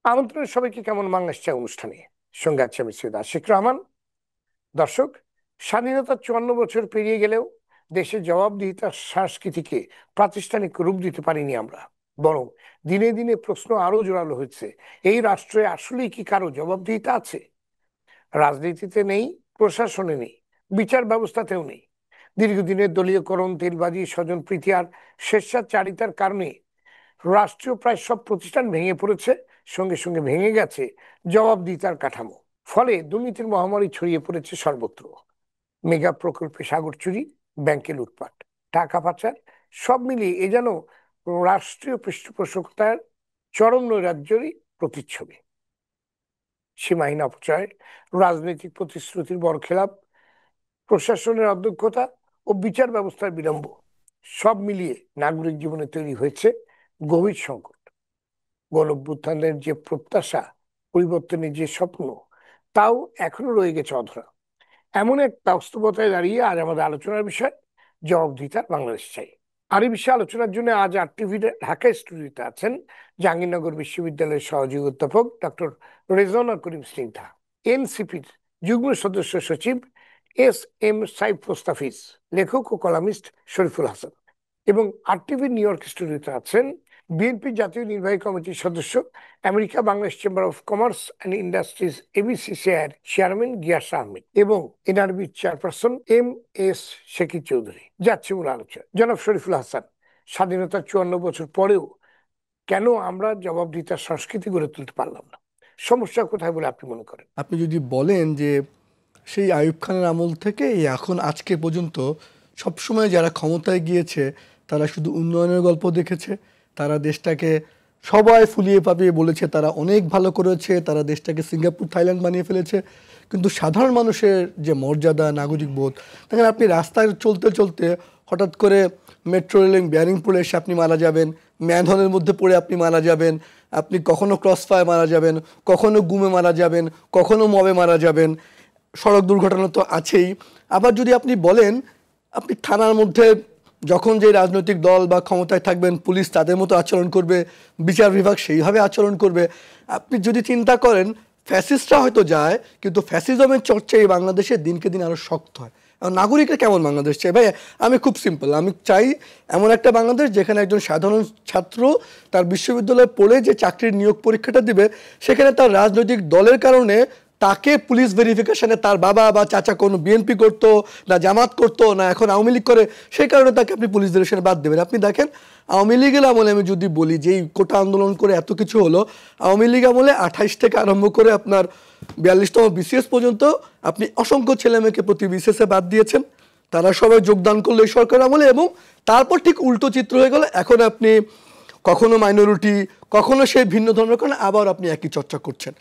আমন্ত্রণ সবাইকে কেমন বাংলাদেশ চাই অনুষ্ঠানে। সঙ্গে আছে আমি সৈয়দ আশিক রহমান। দর্শক, স্বাধীনতার 54 বছর পেরিয়ে গেলেও দেশের জবাবদিহিতার সংস্কৃতিকে প্রাতিষ্ঠানিক রূপ দিতে পারিনি আমরা। বরং দিনে দিনে প্রশ্ন আরো জোরালো হচ্ছে, এই রাষ্ট্রে আসলেই কি কারো জবাবদিহিতা আছে? রাজনীতিতে নেই, প্রশাসনে নেই, বিচার ব্যবস্থাতেও নেই। দীর্ঘদিনের দলীয়করণ, তেলবাজি, স্বজনপ্রীতি আর স্বেচ্ছাচারিতার কারণে রাষ্ট্রীয় প্রায় সব প্রতিষ্ঠান ভেঙে পড়েছে। সঙ্গে সঙ্গে ভেঙে গেছে জবাবদিহিতার কাঠামো। ফলে দুর্নীতির মহামারী ছড়িয়ে পড়েছে সর্বত্র। মেগা প্রকল্পে সাগর চুরি, ব্যাংকে লুটপাট, টাকা পাচার, সব মিলিয়ে এ যেন রাষ্ট্রীয় পৃষ্ঠপোষকতার চরম নৈরাজ্যেরই প্রতিচ্ছবি। সীমাহীন অপচয়, রাজনৈতিক প্রতিশ্রুতির বরখেলাপ, প্রশাসনের অদক্ষতা ও বিচার ব্যবস্থার বিলম্ব, সব মিলিয়ে নাগরিক জীবনে তৈরি হয়েছে গভীর সংকট। গণঅভ্যুত্থানের যে প্রত্যাশা, পরিবর্তনের যে স্বপ্ন, তাও এখনো রয়ে গেছে অধরা। এমন এক বাস্তবতায় দাঁড়িয়ে আজ আমাদের আলোচনার বিষয় জবাবদিহিতার বাংলাদেশ চাই। আর এই বিষয়ে আলোচনার জন্য আজ আর টিভির ঢাকা স্টুডিওতে আছেন জাহাঙ্গীরনগর বিশ্ববিদ্যালয়ের সহযোগী অধ্যাপক ডক্টর রেজওয়ানা করিম স্নিগ্ধা, এনসিপির যুগ্ম সদস্য সচিব এস এম সাইফ মোস্তাফিজ, লেখক ও কলামিস্ট শরীফুল হাসান, এবং আর টিভির নিউ ইয়র্ক স্টুডিওতে আছেন বিএনপি জাতীয় নির্বাহী কমিটির সদস্য, America Bangladesh chamber of commerce and industries ABCCI chairman Gias Ahmed এবং NRB chairperson M S Shekhir Chowdhury. যাচ্ছে মূল আলোচনা। জনাব শরীফুল হাসান, স্বাধীনতার 54 বছর পরেও কেন আমরা জবাবদিহিতার সংস্কৃতি গড়ে তুলতে পারলাম না? সমস্যা কোথায় বলে আপনি মনে করেন? আপনি যদি বলেন যে সেই আইয়ুব খানের আমল থেকে এখন আজকে পর্যন্ত সবসময় যারা ক্ষমতায় গিয়েছে তারা শুধু উন্নয়নের গল্প দেখেছে, তারা দেশটাকে সবাই ফুলিয়ে পাপিয়ে বলেছে তারা অনেক ভালো করেছে, তারা দেশটাকে সিঙ্গাপুর থাইল্যান্ড বানিয়ে ফেলেছে, কিন্তু সাধারণ মানুষের যে মর্যাদা, নাগরিক বোধ, দেখেন আপনি রাস্তায় চলতে চলতে হঠাৎ করে মেট্রো রেলিং বেয়ারিং পড়ে এসে আপনি মারা যাবেন, ম্যানহোলের মধ্যে পড়ে আপনি মারা যাবেন, আপনি কখনো ক্রস ফায়ার মারা যাবেন, কখনো গুমে মারা যাবেন, কখনো মবে মারা যাবেন, সড়ক দুর্ঘটনা তো আছেই। আবার যদি আপনি বলেন আপনি থানার মধ্যে যখন যে রাজনৈতিক দল বা ক্ষমতায় থাকবেন পুলিশ তাদের মতো আচরণ করবে, বিচার বিভাগ সেইভাবে আচরণ করবে। আপনি যদি চিন্তা করেন ফ্যাসিস্টরা হয়তো যায়, কিন্তু ফ্যাসিজমের চর্চা এই বাংলাদেশে দিনকে দিন আরও শক্ত হয়। নাগরিকরা কেমন বাংলাদেশ চাই ভাই? আমি খুব সিম্পল, আমি চাই এমন একটা বাংলাদেশ যেখানে একজন সাধারণ ছাত্র তার বিশ্ববিদ্যালয়ে পড়ে যে চাকরির নিয়োগ পরীক্ষাটা দিবে সেখানে তার রাজনৈতিক দলের কারণে তাকে পুলিশ ভেরিফিকেশনে তার বাবা বা চাচা কোনো বিএনপি করতো না, জামাত করতো না, এখন আওয়ামী লীগ করে, সেই কারণে তাকে আপনি পুলিশ ভেরিফিকেশনে বাদ দেবেন। আপনি দেখেন আওয়ামী লীগের আমলে আমি যদি বলি যে এই কোটা আন্দোলন করে এত কিছু হলো, আওয়ামী লীগ আমলে 28 থেকে আরম্ভ করে আপনার 42তম বিসিএস পর্যন্ত আপনি অসংখ্য ছেলেমেয়েকে প্রতি বিসিএসে বাদ দিয়েছেন, তারা সবাই যোগদান করলো এই সরকার আমলে, এবং তারপর ঠিক উল্টো চিত্র হয়ে গেল। এখন আপনি কখনো মাইনরিটি, কখনো সেই ভিন্ন ধর্মের কারণে আবার আপনি একই চর্চা করছেন।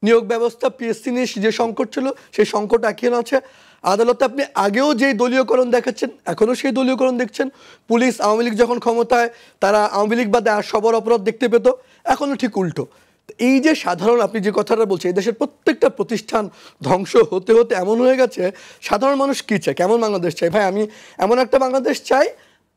নিয়োগ ব্যবস্থা পিএসসি নিয়ে যে সংকট ছিল সেই সংকট এখনো আছে। আদালতে আপনি আগেও যেই দলীয়করণ দেখাচ্ছেন এখনও সেই দলীয়করণ দেখছেন। পুলিশ আওয়ামী লীগ যখন ক্ষমতায় তারা আওয়ামী লীগ বাদে আর সবার অপরাধ দেখতে পেত, এখনও ঠিক উল্টো। এই যে সাধারণ আপনি যে কথাটা বলছেন, এই দেশের প্রত্যেকটা প্রতিষ্ঠান ধ্বংস হতে হতে এমন হয়ে গেছে, সাধারণ মানুষ কী চায়, কেমন বাংলাদেশ চাই? ভাই আমি এমন একটা বাংলাদেশ চাই,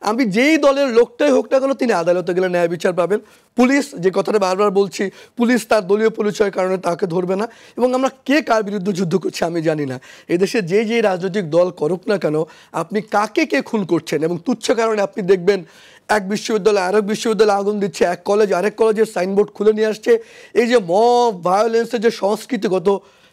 আমি যেই দলের লোকটাই হোক না কেন তিনি আদালতে গেলে ন্যায় বিচার পাবেন। পুলিশ, যে কথাটা বারবার বলছি, পুলিশ তার দলীয় পরিচয়ের কারণে তাকে ধরবে না। এবং আমরা কে কার বিরুদ্ধে যুদ্ধ করছি আমি জানি না, এদেশে যে রাজনৈতিক দল করুক না কেন আপনি কাকে কে খুন করছেন, এবং তুচ্ছ কারণে আপনি দেখবেন এক বিশ্ববিদ্যালয় আরেক বিশ্ববিদ্যালয়ে আগুন দিচ্ছে, এক কলেজ আরেক কলেজের সাইনবোর্ড খুলে নিয়ে আসছে। এই যে মব ভায়োলেন্সের যে সংস্কৃতিগত,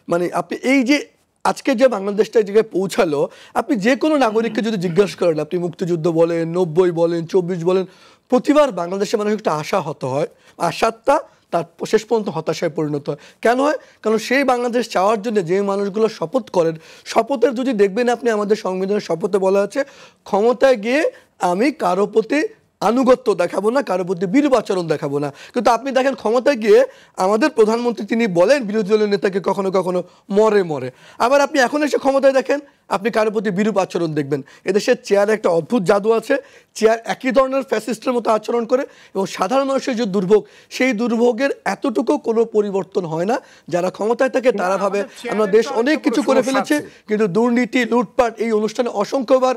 মানে আপনি এই যে আজকে যে বাংলাদেশটা জায়গায় পৌঁছালো, আপনি যে কোনো নাগরিককে যদি জিজ্ঞাসা করেন, আপনি মুক্তিযুদ্ধ বলেন, 90 বলেন, 24 বলেন, প্রতিবার বাংলাদেশের মানুষ একটা আশা হত হয়, আশাটা তার শেষ পর্যন্ত হতাশায় পরিণত হয়। কেন হয়? কারণ সেই বাংলাদেশ চাওয়ার জন্য যে মানুষগুলো শপথ করেন, শপথের যদি দেখবেন আপনি আমাদের সংবিধানের শপথে বলা আছে ক্ষমতায় গিয়ে আমি কারো প্রতি আনুগত্য দেখাবো না, কারোর প্রতি বিরূপ আচরণ দেখাবো না। কিন্তু আপনি দেখেন ক্ষমতায় গিয়ে আমাদের প্রধানমন্ত্রী তিনি বলেন বিরোধী দলের নেতাকে কখনো কখনো মরে মরে। আবার আপনি এখন এসে ক্ষমতায় দেখেন আপনি কারোর প্রতি বিরূপ আচরণ দেখবেন। এদেশের চেয়ার একটা অদ্ভুত জাদু আছে, চেয়ার একই ধরনের ফ্যাসিস্টের মতো আচরণ করে, এবং সাধারণ মানুষের যে দুর্ভোগ, সেই দুর্ভোগের এতটুকু কোনো পরিবর্তন হয় না। যারা ক্ষমতায় থাকে তারা ভাবে আমরা দেশ অনেক কিছু করে ফেলেছে, কিন্তু দুর্নীতি, লুটপাট, এই অনুষ্ঠানে অসংখ্যবার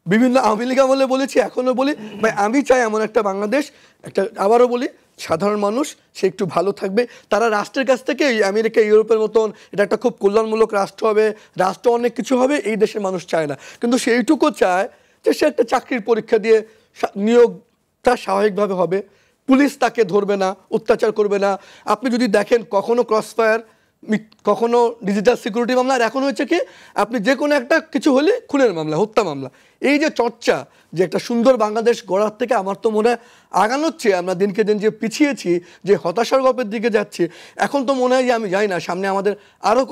বিভিন্ন আওয়ামী লীগ আমলে বলেছি, এখনো বলি, ভাই আমি চাই এমন একটা বাংলাদেশ, একটা আবারও বলি সাধারণ মানুষ সে একটু ভালো থাকবে। তারা রাষ্ট্রের কাছ থেকে আমেরিকা ইউরোপের মতন এটা একটা খুব কল্যাণমূলক রাষ্ট্র হবে, রাষ্ট্র অনেক কিছু হবে, এই দেশের মানুষ চায় না। কিন্তু সেইটুকু চায় যে সে একটা চাকরির পরীক্ষা দিয়ে নিয়োগটা স্বাভাবিকভাবে হবে, পুলিশ তাকে ধরবে না, অত্যাচার করবে না। আপনি যদি দেখেন কখনো ক্রসফায়ার, কখনো ডিজিটাল সিকিউরিটি মামলা, আর এখন হয়েছে কি আপনি যে কোনো একটা কিছু হলে খুনের মামলা, হত্যা মামলা। এই যে চর্চা, যে একটা সুন্দর বাংলাদেশ গড়ার থেকে আমার তো মনে হয় আগানোর চেয়ে আমরা দিনকে দিন যে পিছিয়েছি, যে হতাশার গল্পের দিকে যাচ্ছি, এখন তো মনে হয় যে আমি জানি না সামনে আমাদের আরও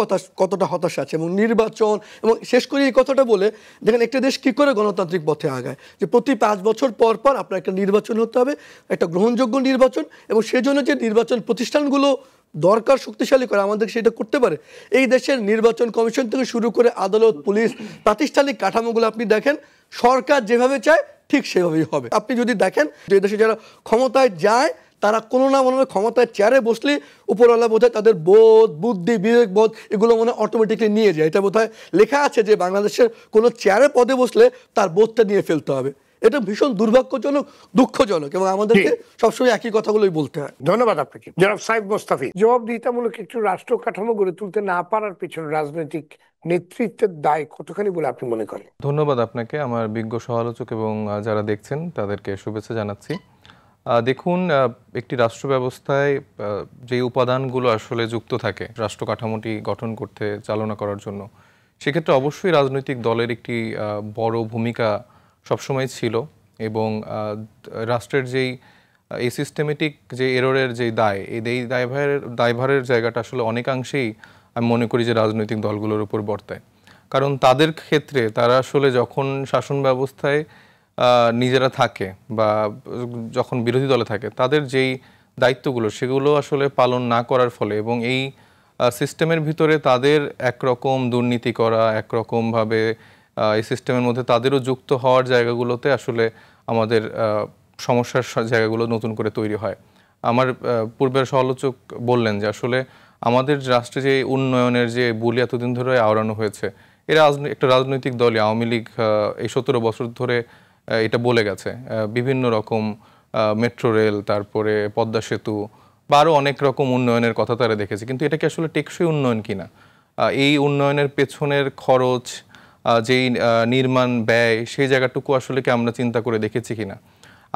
কতটা হতাশা আছে। এবং নির্বাচন, এবং শেষ করে এই কথাটা বলে দেখেন একটা দেশ কী করে গণতান্ত্রিক পথে আগায়, যে প্রতি 5 বছর পর পর আপনার একটা নির্বাচন হতে হবে, একটা গ্রহণযোগ্য নির্বাচন, এবং সেজন্য যে নির্বাচন প্রতিষ্ঠানগুলো দরকার শক্তিশালী করে আমাদের সেটা করতে পারে। এই দেশের নির্বাচন কমিশন থেকে শুরু করে আদালত, পুলিশ, প্রাতিষ্ঠানিক কাঠামোগুলো আপনি দেখেন সরকার যেভাবে চায় ঠিক সেভাবেই হবে। আপনি যদি দেখেন যে দেশে যারা ক্ষমতায় যায় তারা কোনো না মনে হয় ক্ষমতায় চেয়ারে বসলে উপরওয়ালা বোধহয় তাদের বোধ, বুদ্ধি, বিবেক বোধ এগুলো মনে অটোমেটিকলি নিয়ে যায়। এটা বোধহয় লেখা আছে যে বাংলাদেশের কোনো চেয়ারে পদে বসলে তার বোধটা নিয়ে ফেলতে হবে। এটা ভীষণ দুর্ভাগ্যজনক, দুঃখজনক, এবং আমাদেরকে সবসময় একই কথাগুলোই বলতে হয়। ধন্যবাদ আপনাকে জনাব সাইদ মোস্তাফি। জবাবদিহিতামূলক একটু রাষ্ট্র কাঠামো গড়ে তুলতে না পারার পেছনে রাজনৈতিক নেতৃত্বের দায় কতখানি বলে আপনি মনে করেন? ধন্যবাদ আপনাকে, আমার বিজ্ঞ সমালোচক এবং যারা দেখছেন তাদেরকে শুভেচ্ছা জানাচ্ছি। দেখুন, একটি রাষ্ট্র ব্যবস্থায় যে উপাদানগুলো আসলে যুক্ত থাকে রাষ্ট্র কাঠামোটি গঠন করতে, চালনা করার জন্য, সেক্ষেত্রে অবশ্যই রাজনৈতিক দলের একটি বড় ভূমিকা সবসময় ছিল। এবং রাষ্ট্রের যেই এই সিস্টেমেটিক যে এররের যে দায়, এই দায়ভারের জায়গাটা আসলে অনেকাংশেই আমি মনে করি যে রাজনৈতিক দলগুলোর উপর বর্তায়। কারণ তাদের ক্ষেত্রে তারা আসলে যখন শাসন ব্যবস্থায় নিজেরা থাকে বা যখন বিরোধী দলে থাকে, তাদের যেই দায়িত্বগুলো সেগুলো আসলে পালন না করার ফলে, এবং এই সিস্টেমের ভিতরে তাদের একরকম দুর্নীতি করা, একরকমভাবে এই সিস্টেমের মধ্যে তাদেরও যুক্ত হওয়ার জায়গাগুলোতে আসলে আমাদের সমস্যার জায়গাগুলো নতুন করে তৈরি হয়। আমার পূর্বের সমালোচক বললেন যে আসলে আমাদের রাষ্ট্রে যে উন্নয়নের যে বুলি এতদিন ধরে আওড়ানো হয়েছে, এরা একটা রাজনৈতিক দলই আওয়ামী লীগ এই 17 বছর ধরে এটা বলে গেছে। বিভিন্ন রকম মেট্রো রেল, তারপরে পদ্মা সেতু বা আরও অনেক রকম উন্নয়নের কথা তারা দেখেছে। কিন্তু এটা কি আসলে টেকসই উন্নয়ন কিনা, এই উন্নয়নের পেছনের খরচ, যেই নির্মাণ ব্যয়, সেই জায়গাটুকু আসলে কি আমরা চিন্তা করে দেখেছি কিনা?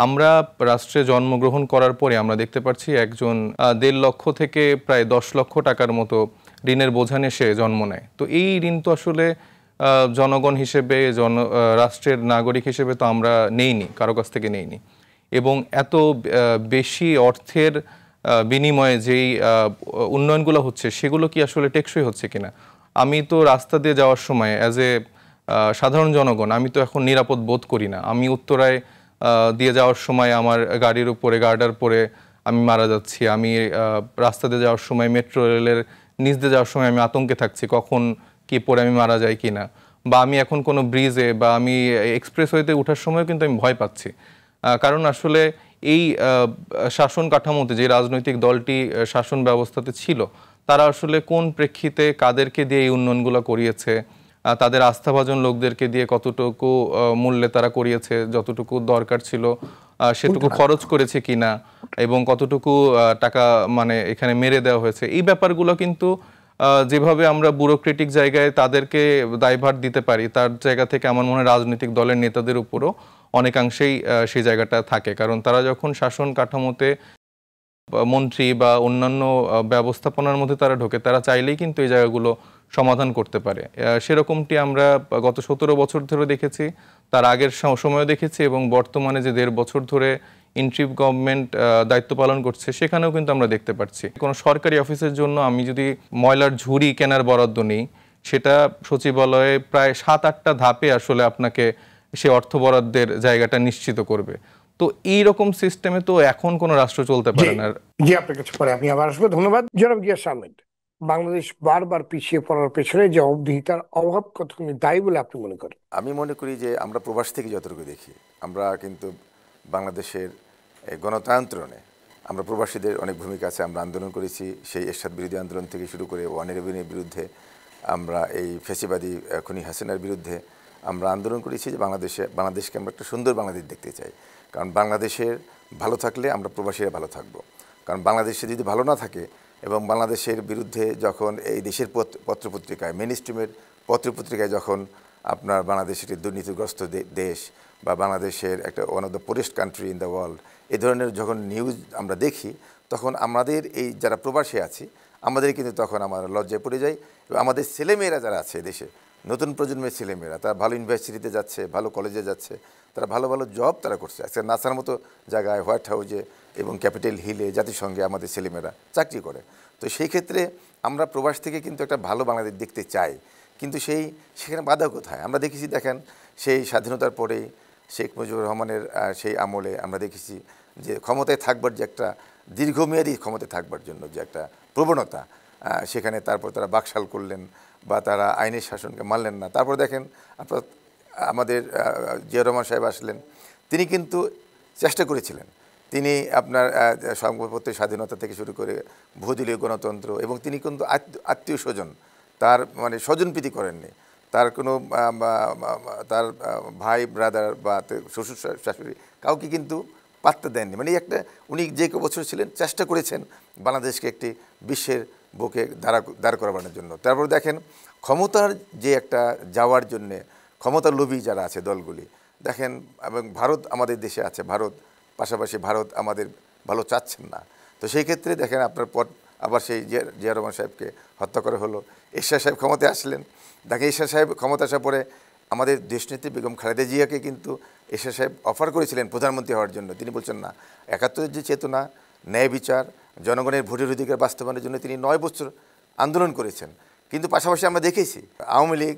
আমরা রাষ্ট্রে জন্মগ্রহণ করার পরে আমরা দেখতে পাচ্ছি একজন 1.5 লক্ষ থেকে প্রায় 10 লক্ষ টাকার মতো ঋণের বোঝা নিয়ে সে জন্ম নেয়। তো এই ঋণ তো আসলে জনগণ হিসেবে, রাষ্ট্রের নাগরিক হিসেবে তো আমরা নেইনি, কারো কাছ থেকে নেইনি। এবং এত বেশি অর্থের বিনিময়ে যেই উন্নয়নগুলো হচ্ছে সেগুলো কি আসলে টেকসই হচ্ছে কিনা? আমি তো রাস্তা দিয়ে যাওয়ার সময় অ্যাজ এ সাধারণ জনগণ আমি তো এখন নিরাপদ বোধ করি না। আমি উত্তরায় দিয়ে যাওয়ার সময় আমার গাড়ির উপরে গার্ডার পরে আমি মারা যাচ্ছি। আমি রাস্তা দিয়ে যাওয়ার সময়, মেট্রো রেলের নিচ দিয়ে যাওয়ার সময় আমি আতঙ্কে থাকছি কখন কি পরে আমি মারা যাই কিনা। বা আমি এখন কোনো ব্রিজে বা আমি এক্সপ্রেসওয়েতে ওঠার সময়ও কিন্তু আমি ভয় পাচ্ছি। কারণ আসলে এই শাসন কাঠামোতে যে রাজনৈতিক দলটি শাসন ব্যবস্থাতে ছিল, তারা আসলে কোন প্রেক্ষিতে কাদেরকে দিয়ে এই উন্নয়নগুলো করিয়েছে, তাদের আস্থাভাজন লোকদেরকে দিয়ে কতটুকু মূল্যে তারা করিয়েছে, যতটুকু দরকার ছিল সেটুকু খরচ করেছে কিনা, এবং কতটুকু টাকা মানে এখানে মেরে দেওয়া হয়েছে, এই ব্যাপারগুলো কিন্তু যেভাবে আমরা ব্যুরোক্রেটিক জায়গায় তাদেরকে দায়ভার দিতে পারি, তার জায়গা থেকে আমার মনে হয় রাজনৈতিক দলের নেতাদের উপরও অনেকাংশেই সেই জায়গাটা থাকে। কারণ তারা যখন শাসন কাঠামোতে মন্ত্রী বা অন্যান্য ব্যবস্থাপনার মধ্যে তারা ঢোকে, তারা চাইলেই কিন্তু এই জায়গাগুলো সমাধান করতে পারে। সেরকমটি আমরা গত 17 বছর ধরে দেখেছি, তার আগের সময়ও দেখেছি, এবং বর্তমানে যে 1.5 বছর ধরে ইন্ট্রিম গভর্নমেন্ট দায়িত্ব পালন করছে সেখানেও কিন্তু আমরা দেখতে পাচ্ছি। কোনো সরকারি অফিসের জন্য আমি যদি ময়লার ঝুড়ি কেনার বরাদ্দ নিই, সেটা সচিবালয়ে প্রায় 7-8টা ধাপে আসলে আপনাকে সে অর্থ বরাদ্দের জায়গাটা নিশ্চিত করবে। তো এইরকম সিস্টেমে তো এখন কোনো রাষ্ট্র চলতে পারে না। জি, আপনার কাছে পরে আমি আবার আসবো। ধন্যবাদ জনাব গিয়াস আহমেদ। বাংলাদেশ বারবার পিছিয়ে পড়ার পেছনে জবাবদিহিতার অভাব কতখানি দায়ী বলে আপনি মনে করেন? আমি মনে করি যে আমরা প্রবাস থেকে যতটুকু দেখি, আমরা কিন্তু বাংলাদেশের গণতন্ত্রণে আমরা প্রবাসীদের অনেক ভূমিকা আছে। আমরা আন্দোলন করেছি, সেই এরশাদ বিরোধী আন্দোলন থেকে শুরু করে ওয়ান ইলেভেনের বিরুদ্ধে, আমরা এই ফ্যাসিবাদী খুনি হাসিনার বিরুদ্ধে আমরা আন্দোলন করেছি যে বাংলাদেশকে আমরা একটা সুন্দর বাংলাদেশ দেখতে চাই। কারণ বাংলাদেশের ভালো থাকলে আমরা প্রবাসীরা ভালো থাকবো। কারণ বাংলাদেশে যদি ভালো না থাকে এবং বাংলাদেশের বিরুদ্ধে যখন এই দেশের পত্রপত্রিকায় মেইন স্ট্রিমের পত্রপত্রিকায় যখন আপনার বাংলাদেশ একটি দুর্নীতিগ্রস্ত দেশ বা বাংলাদেশের একটা one of the poorest country in the world এই ধরনের যখন নিউজ আমরা দেখি, তখন আমাদের এই যারা প্রবাসী আছি আমাদের কিন্তু তখন আমরা লজ্জায় পড়ে যাই। এবং আমাদের ছেলেমেয়েরা যারা আছে দেশে, নতুন প্রজন্মের ছেলেমেয়েরা, তারা ভালো ইউনিভার্সিটিতে যাচ্ছে, ভালো কলেজে যাচ্ছে, তারা ভালো ভালো জব তারা করছে। আজকে নাসার মতো জায়গায়, হোয়াইট হাউসে এবং ক্যাপিটাল হিলে, জাতিসংঘে আমাদের ছেলেমেয়েরা চাকরি করে। তো সেই ক্ষেত্রে আমরা প্রবাস থেকে কিন্তু একটা ভালো বাংলাদেশ দেখতে চাই, কিন্তু সেখানে বাধা কোথায়? আমরা দেখেছি, দেখেন সেই স্বাধীনতার পরেই শেখ মুজিবুর রহমানের সেই আমলে আমরা দেখেছি যে ক্ষমতায় থাকবার যে একটা দীর্ঘমেয়াদী ক্ষমতায় থাকবার জন্য যে একটা প্রবণতা, সেখানে তারপর তারা বাকশাল করলেন বা তারা আইনের শাসনকে মানলেন না। তারপর দেখেন আপনার আমাদের জিয়া রহমান সাহেব আসলেন, তিনি কিন্তু চেষ্টা করেছিলেন, তিনি আপনার সংবাদপত্রের স্বাধীনতা থেকে শুরু করে বহুদলীয় গণতন্ত্র, এবং তিনি কিন্তু আত্মীয় স্বজন তার মানে স্বজনপ্রীতি করেননি, তার কোনো তার ভাই ব্রাদার বা শ্বশুর শাশুড়ি কাউকে কিন্তু পাত্তা দেননি। মানে একটা উনি যে বছর ছিলেন চেষ্টা করেছেন বাংলাদেশকে একটি বিশ্বের বুকে দাঁড় করানোর জন্য। তারপর দেখেন ক্ষমতার যে একটা যাওয়ার জন্যে ক্ষমতার লোভী যারা আছে দলগুলি, দেখেন, এবং ভারত আমাদের দেশে আছে, পাশাপাশি ভারত আমাদের ভালো চাচ্ছেন না। তো সেই ক্ষেত্রে দেখেন আপনার পর আবার সেই জিয়া রহমান সাহেবকে হত্যা করা হলো। এরশাদ সাহেব ক্ষমতায় আসলেন, দেখেন এরশাদ সাহেব ক্ষমতা আসার পরে আমাদের দেশনেত্রী বেগম খালেদা জিয়াকে কিন্তু এরশাদ সাহেব অফার করেছিলেন প্রধানমন্ত্রী হওয়ার জন্য। তিনি বলছেন না। ৭১-এর যে চেতনা, ন্যায় বিচার, জনগণের ভোটের অধিকার বাস্তবায়নের জন্য তিনি ৯ বছর আন্দোলন করেছেন। কিন্তু পাশাপাশি আমরা দেখেছি আওয়ামী লীগ,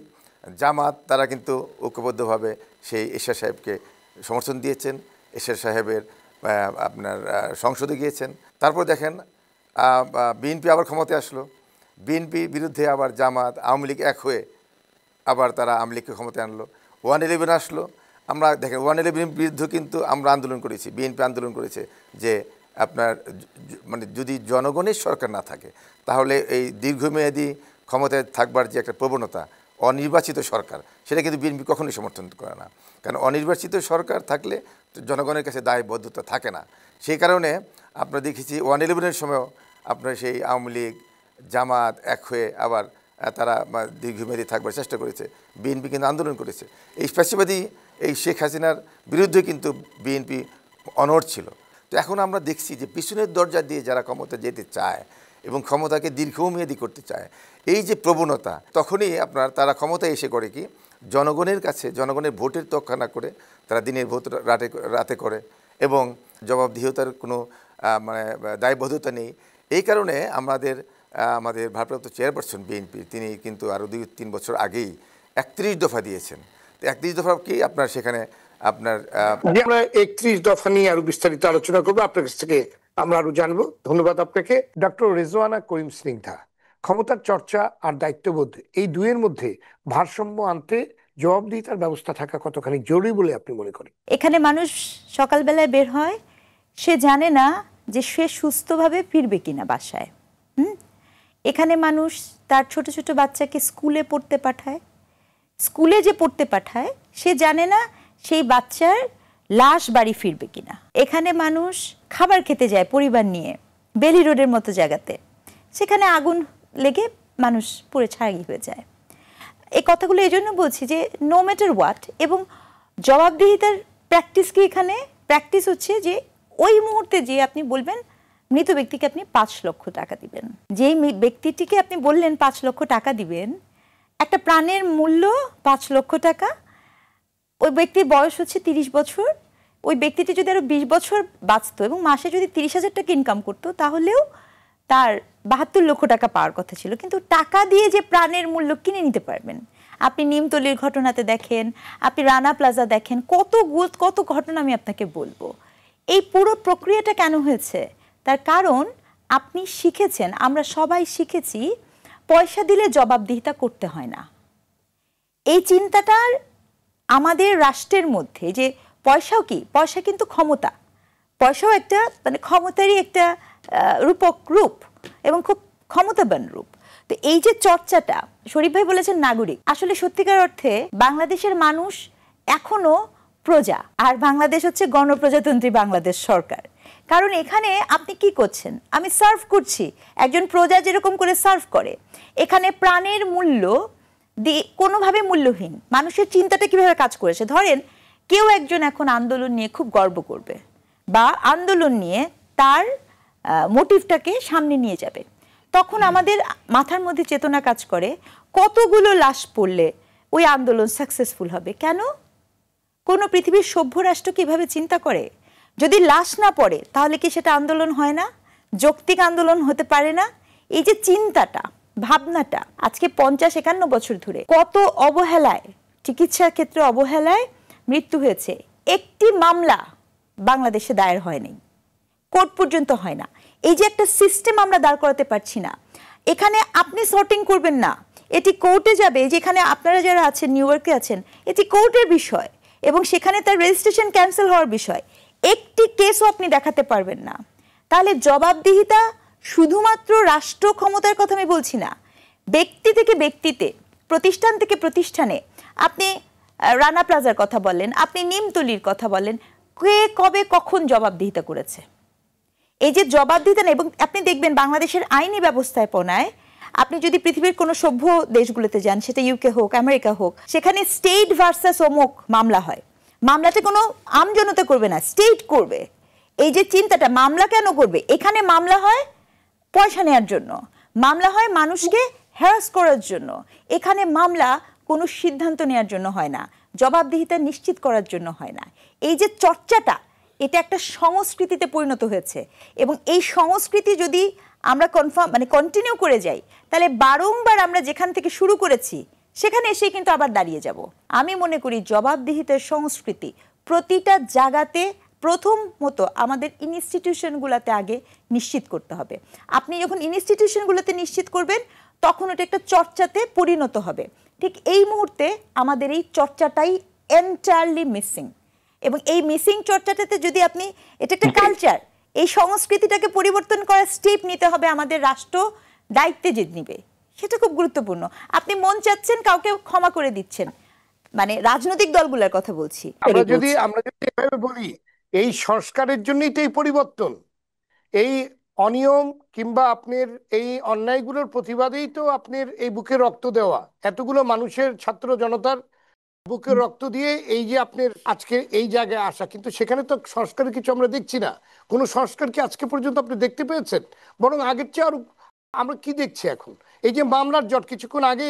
জামাত তারা কিন্তু ঐক্যবদ্ধভাবে সেই এরশাদ সাহেবকে সমর্থন দিয়েছেন, এরশাদ সাহেবের আপনার সংসদে গিয়েছেন। তারপর দেখেন বিএনপি আবার ক্ষমতায় আসলো, বিএনপির বিরুদ্ধে আবার জামাত, আওয়ামী লীগ এক হয়ে আবার তারা আওয়ামী লীগকে ক্ষমতায় আনলো। 111 আসলো, আমরা দেখেন 111 বিরুদ্ধে কিন্তু আমরা আন্দোলন করেছি, বিএনপি আন্দোলন করেছে যে আপনার মানে যদি জনগণের সরকার না থাকে তাহলে এই দীর্ঘমেয়াদী ক্ষমতায় থাকবার যে একটা প্রবণতা, অনির্বাচিত সরকার, সেটা কিন্তু বিএনপি কখনোই সমর্থন করে না। কারণ অনির্বাচিত সরকার থাকলে জনগণের কাছে দায়বদ্ধতা থাকে না। সেই কারণে আমরা দেখেছি 111-এর সময়ও আপনার সেই আওয়ামী লীগ, জামাত এক হয়ে আবার তারা দীর্ঘমেয়াদী থাকবার চেষ্টা করেছে, বিএনপি কিন্তু আন্দোলন করেছে। এই ফ্যাসিবাদী এই শেখ হাসিনার বিরুদ্ধে কিন্তু বিএনপি অনড় ছিল। তো এখন আমরা দেখছি যে পিছনের দরজা দিয়ে যারা ক্ষমতা যেতে চায় এবং ক্ষমতাকে দীর্ঘমেয়াদী করতে চায়, এই যে প্রবণতা, তখনই আপনার তারা ক্ষমতায় এসে করে কি জনগণের কাছে জনগণের ভোটের তোয়াক্কা না করে তারা দিনের ভোট রাতে করে এবং জবাবদিহিতার কোনো মানে দায়বদ্ধতা নেই। এই কারণে আমাদের ভারপ্রাপ্ত চেয়ারপারসন বিএনপি তিনি কিন্তু আরও 2-3 বছর আগেই 31 দফা দিয়েছেন। তো 31 দফা কি আপনার সেখানে আপনার আমরা 31 দফা নিয়ে আরো বিস্তারিত আলোচনা করবো, আপনার কাছ থেকে আমরা আরো জানবো। ধন্যবাদ আপনাকে। ডক্টর রেজওয়ানা করিম স্নিগ্ধা, ক্ষমতার চর্চা আর দায়িত্ববোধ এই দুইয়ের মধ্যে ভারসাম্য আনতে জবাবদিহিতার ব্যবস্থা থাকা কতখানি জরুরি বলে আপনি মনে করেন? এখানে মানুষ সকালবেলায় বের হয়, সে জানে না যে সে সুস্থভাবে ফিরবে কিনা বাসায়। এখানে মানুষ তার ছোট ছোট বাচ্চাকে স্কুলে পড়তে পাঠায়, স্কুলে যে পড়তে পাঠায় সে জানে না সেই বাচ্চার লাশ বাড়ি ফিরবে কিনা। এখানে মানুষ খাবার খেতে যায় পরিবার নিয়ে বেলি রোডের মতো জায়গাতে, সেখানে আগুন লেগে মানুষ পুরো ছাই হয়ে যায়। এই কথাগুলো এই জন্য বলছি যে নো ম্যাটার হোয়াট, এবং জবাবদিহিতার প্র্যাকটিস কি এখানে? প্র্যাকটিস হচ্ছে যে ওই মুহূর্তে যে আপনি বলবেন মৃত ব্যক্তিকে আপনি 5 লক্ষ টাকা দিবেন, যেই ব্যক্তিটিকে আপনি বললেন 5 লক্ষ টাকা দিবেন, একটা প্রাণের মূল্য 5 লক্ষ টাকা। ওই ব্যক্তির বয়স হচ্ছে 30 বছর, ওই ব্যক্তিটি যদি আরো 20 বছর বাঁচত এবং মাসে যদি 30,000 টাকা ইনকাম করতো তাহলেও তার 72 লক্ষ টাকা পাওয়ার কথা ছিল। কিন্তু টাকা দিয়ে যে প্রাণের মূল্য কিনে নিতে পারবেন, আপনি নিমতলির ঘটনাতে দেখেন, আপনি রানা প্লাজা দেখেন, কত ঘটনা আমি আপনাকে বলবো। এই পুরো প্রক্রিয়াটা কেন হয়েছে? তার কারণ আপনি শিখেছেন, আমরা সবাই শিখেছি পয়সা দিলে জবাবদিহিতা করতে হয় না। এই চিন্তাটার আমাদের রাষ্ট্রের মধ্যে, যে পয়সাও কি, পয়সা কিন্তু ক্ষমতা, পয়সাও একটা মানে ক্ষমতারই একটা রূপ এবং খুব ক্ষমতাবান রূপ। তো এই যে চর্চাটা, শরীফ ভাই বলেছেন নাগরিক, আসলে সত্যিকার অর্থে বাংলাদেশের মানুষ এখনো প্রজা, আর বাংলাদেশ হচ্ছে গণপ্রজাতন্ত্রী বাংলাদেশ সরকার। কারণ এখানে আপনি কি করছেন, আমি সার্ভ করছি, একজন প্রজা যেরকম করে সার্ভ করে, এখানে প্রাণের মূল্য কোনোভাবে মূল্যহীন। মানুষের চিন্তাটা কিভাবে কাজ করেছে, ধরেন কেউ একজন এখন আন্দোলন নিয়ে খুব গর্ব করবে বা আন্দোলন নিয়ে তার মোটিভটাকে সামনে নিয়ে যাবে, তখন আমাদের মাথার মধ্যে চেতনা কাজ করে কতগুলো লাশ পড়লে ওই আন্দোলন সাকসেসফুল হবে। কেন? কোনো পৃথিবীর সভ্য রাষ্ট্র কিভাবে চিন্তা করে? যদি লাশ না পড়ে তাহলে কি সেটা আন্দোলন হয় না, যৌক্তিক আন্দোলন হতে পারে না? এই যে চিন্তাটা, ভাবনাটা, আজকে 50-51 বছর ধরে কত অবহেলায়, চিকিৎসার ক্ষেত্রে অবহেলায় মৃত্যু হয়েছে। একটি মামলা বাংলাদেশে দায়ের হয়নি, কোর্ট পর্যন্ত হয় না। এই যে একটা সিস্টেম আমরা দাঁড় করাতে পারছি না, এখানে আপনি সর্টিং করবেন না, এটি কোর্টে যাবে। যেখানে আপনারা যারা আছেন, নিউ ইয়র্কে আছেন, এটি কোর্টের বিষয় এবং সেখানে তার রেজিস্ট্রেশন ক্যান্সেল হওয়ার বিষয়। একটি কেসও আপনি দেখাতে পারবেন না। তাহলে জবাবদিহিতা শুধুমাত্র রাষ্ট্র ক্ষমতার কথা আমি বলছি না, ব্যক্তি থেকে ব্যক্তিতে, প্রতিষ্ঠান থেকে প্রতিষ্ঠানে। আপনি রানা প্লাজার কথা বলেন, আপনি নিমতলির কথা বলেন, কে কবে কখন জবাবদিহিতা করেছে? এই যে জবাবদিহিতা না, এবং আপনি দেখবেন বাংলাদেশের আইনি ব্যবস্থাপনায়, আপনি যদি পৃথিবীর কোনো সভ্য দেশগুলোতে যান, সেটা ইউকে হোক, আমেরিকা হোক, সেখানে স্টেট ভার্সাস অমুক মামলা হয়। মামলাটা কোনো আমজনতা করবে না, স্টেট করবে। এই যে চিন্তাটা, মামলা কেন করবে? এখানে মামলা হয় পয়সা নেওয়ার জন্য, মামলা হয় মানুষকে হ্যারাস করার জন্য। এখানে মামলা কোনো সিদ্ধান্ত নেওয়ার জন্য হয় না, জবাবদিহিতা নিশ্চিত করার জন্য হয় না। এই যে চর্চাটা, এটা একটা সংস্কৃতিতে পরিণত হয়েছে এবং এই সংস্কৃতি যদি আমরা কন্টিনিউ করে যাই, তাহলে বারংবার আমরা যেখান থেকে শুরু করেছি সেখানে এসে কিন্তু আবার দাঁড়িয়ে যাব। আমি মনে করি জবাবদিহিতার সংস্কৃতি প্রতিটা জায়গাতে প্রথমত আমাদের ইনস্টিটিউশনগুলোতে আগে নিশ্চিত করতে হবে। আপনি যখন ইনস্টিটিউশনগুলোতে নিশ্চিত করবেন, তখন ওটা একটা চর্চাতে পরিণত হবে। ঠিক এই মুহূর্তে আমাদের এই চর্চাটাই এন্টায়ারলি মিসিং, এবং এই মিসিং চর্চাটাতে যদি আপনি, এটা একটা কালচার, এই সংস্কৃতিটাকে পরিবর্তন করার স্টেপ নিতে হবে আমাদের রাষ্ট্র দায়িত্বে যে নিবে, সেটা খুব গুরুত্বপূর্ণ। আপনি মন চাচ্ছেন, কাউকে ক্ষমা করে দিচ্ছেন, মানে রাজনৈতিক দলগুলোর কথা বলছি। আমরা যদি এভাবে বলি, এই সংস্কারের জন্যই তো এই পরিবর্তন, এই অনিয়ম কিংবা আপনার এই অন্যায়গুলোর প্রতিবাদেই তো আপনার এই বুকে রক্ত দেওয়া, এতগুলো মানুষের, ছাত্র জনতার বুকে রক্ত দিয়ে এই যে আপনার আজকে এই জায়গায় আসা। কিন্তু সেখানে তো সংস্কারের কিছু আমরা দেখছি না। কোনো সংস্কার কি আজকে পর্যন্ত আপনি দেখতে পেয়েছেন? বরং আগের চেয়ে আরো আমরা কি দেখছি এখন? এই যে মামলার জট, কিছুক্ষণ আগে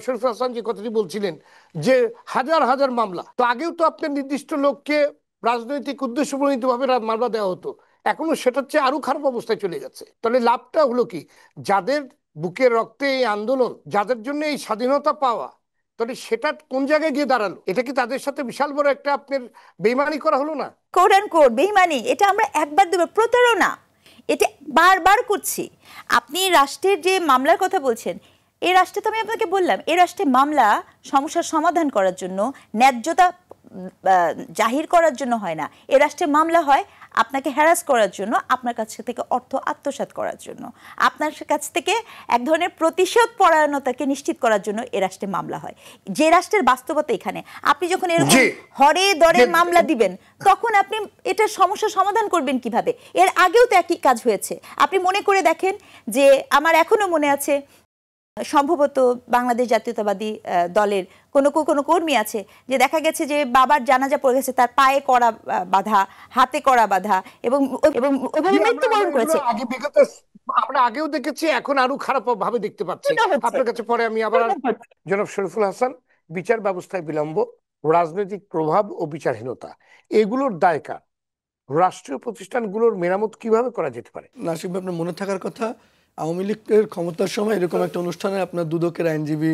শরীফ হাসান যে কথাটি বলছিলেন যে হাজার হাজার মামলা, তো আগেও তো আপনার নির্দিষ্ট লোককে রাজনৈতিক উদ্দেশ্য প্রণীত ভাবে মামলা দেওয়া হতো, এখনো সেটার চেয়ে আরো খারাপ অবস্থায় চলে গেছে। তাহলে লাভটা হলো কি? যাদের বুকের রক্তে এই আন্দোলন, যাদের জন্য এই স্বাধীনতা পাওয়া, তাহলে সেটা কোন জায়গায় গিয়ে দাঁড়ালো? এটা কি তাদের সাথে বিশাল বড় একটা আপনার বেইমানি করা হলো না? কোড অ্যান্ড কোড বেইমানি, এটা আমরা একবার দুবার, প্রতারণা, এটা বারবার করছি। আপনি রাষ্ট্রের যে মামলার কথা বলছেন, এই রাষ্ট্রে তো আমি আপনাকে বললাম, এই রাষ্ট্রে মামলা সমস্যার সমাধান করার জন্য, ন্যায্যতা জাহির করার জন্য হয় না। এ রাষ্ট্রে মামলা হয় আপনাকে হ্যারাস করার জন্য, আপনার কাছ থেকে অর্থ আত্মসাৎ করার জন্য, আপনার কাছ থেকে এক ধরনের প্রতিশোধ পরায়ণতাকে নিশ্চিত করার জন্য এ রাষ্ট্রে মামলা হয়। যে রাষ্ট্রের বাস্তবতা এখানে, আপনি যখন এরকম হরে দরে মামলা দিবেন, তখন আপনি এটার সমস্যা সমাধান করবেন কিভাবে? এর আগেও তো একই কাজ হয়েছে। আপনি মনে করে দেখেন যে, আমার এখনো মনে আছে, সম্ভবত বাংলাদেশ জাতীয়তাবাদী দলের কোনো কর্মী আছে, যে দেখা গেছে যে বাবার জানাজা পড়ে গেছে, তার পায়ে কড়া বাঁধা, হাতে কড়া বাঁধা, এবং ওইভাবে মৃত্যুবরণ করেছে। আমরা আগেও দেখেছি, এখন আরো খারাপ ভাবে দেখতে পাচ্ছি। আপনার কাছে পরে আমি আবার জনাব শরীফুল হাসান, বিচার ব্যবস্থায় বিলম্ব, রাজনৈতিক প্রভাব ও বিচারহীনতা, এগুলোর দায় কার? রাষ্ট্রীয় প্রতিষ্ঠানগুলোর মেরামত কিভাবে করা যেতে পারে? নাসিব ভাই, আপনার মনে থাকার কথা, আওয়ামী লীগের ক্ষমতার সময় এরকম একটা অনুষ্ঠানে আপনার দুদকের আইনজীবী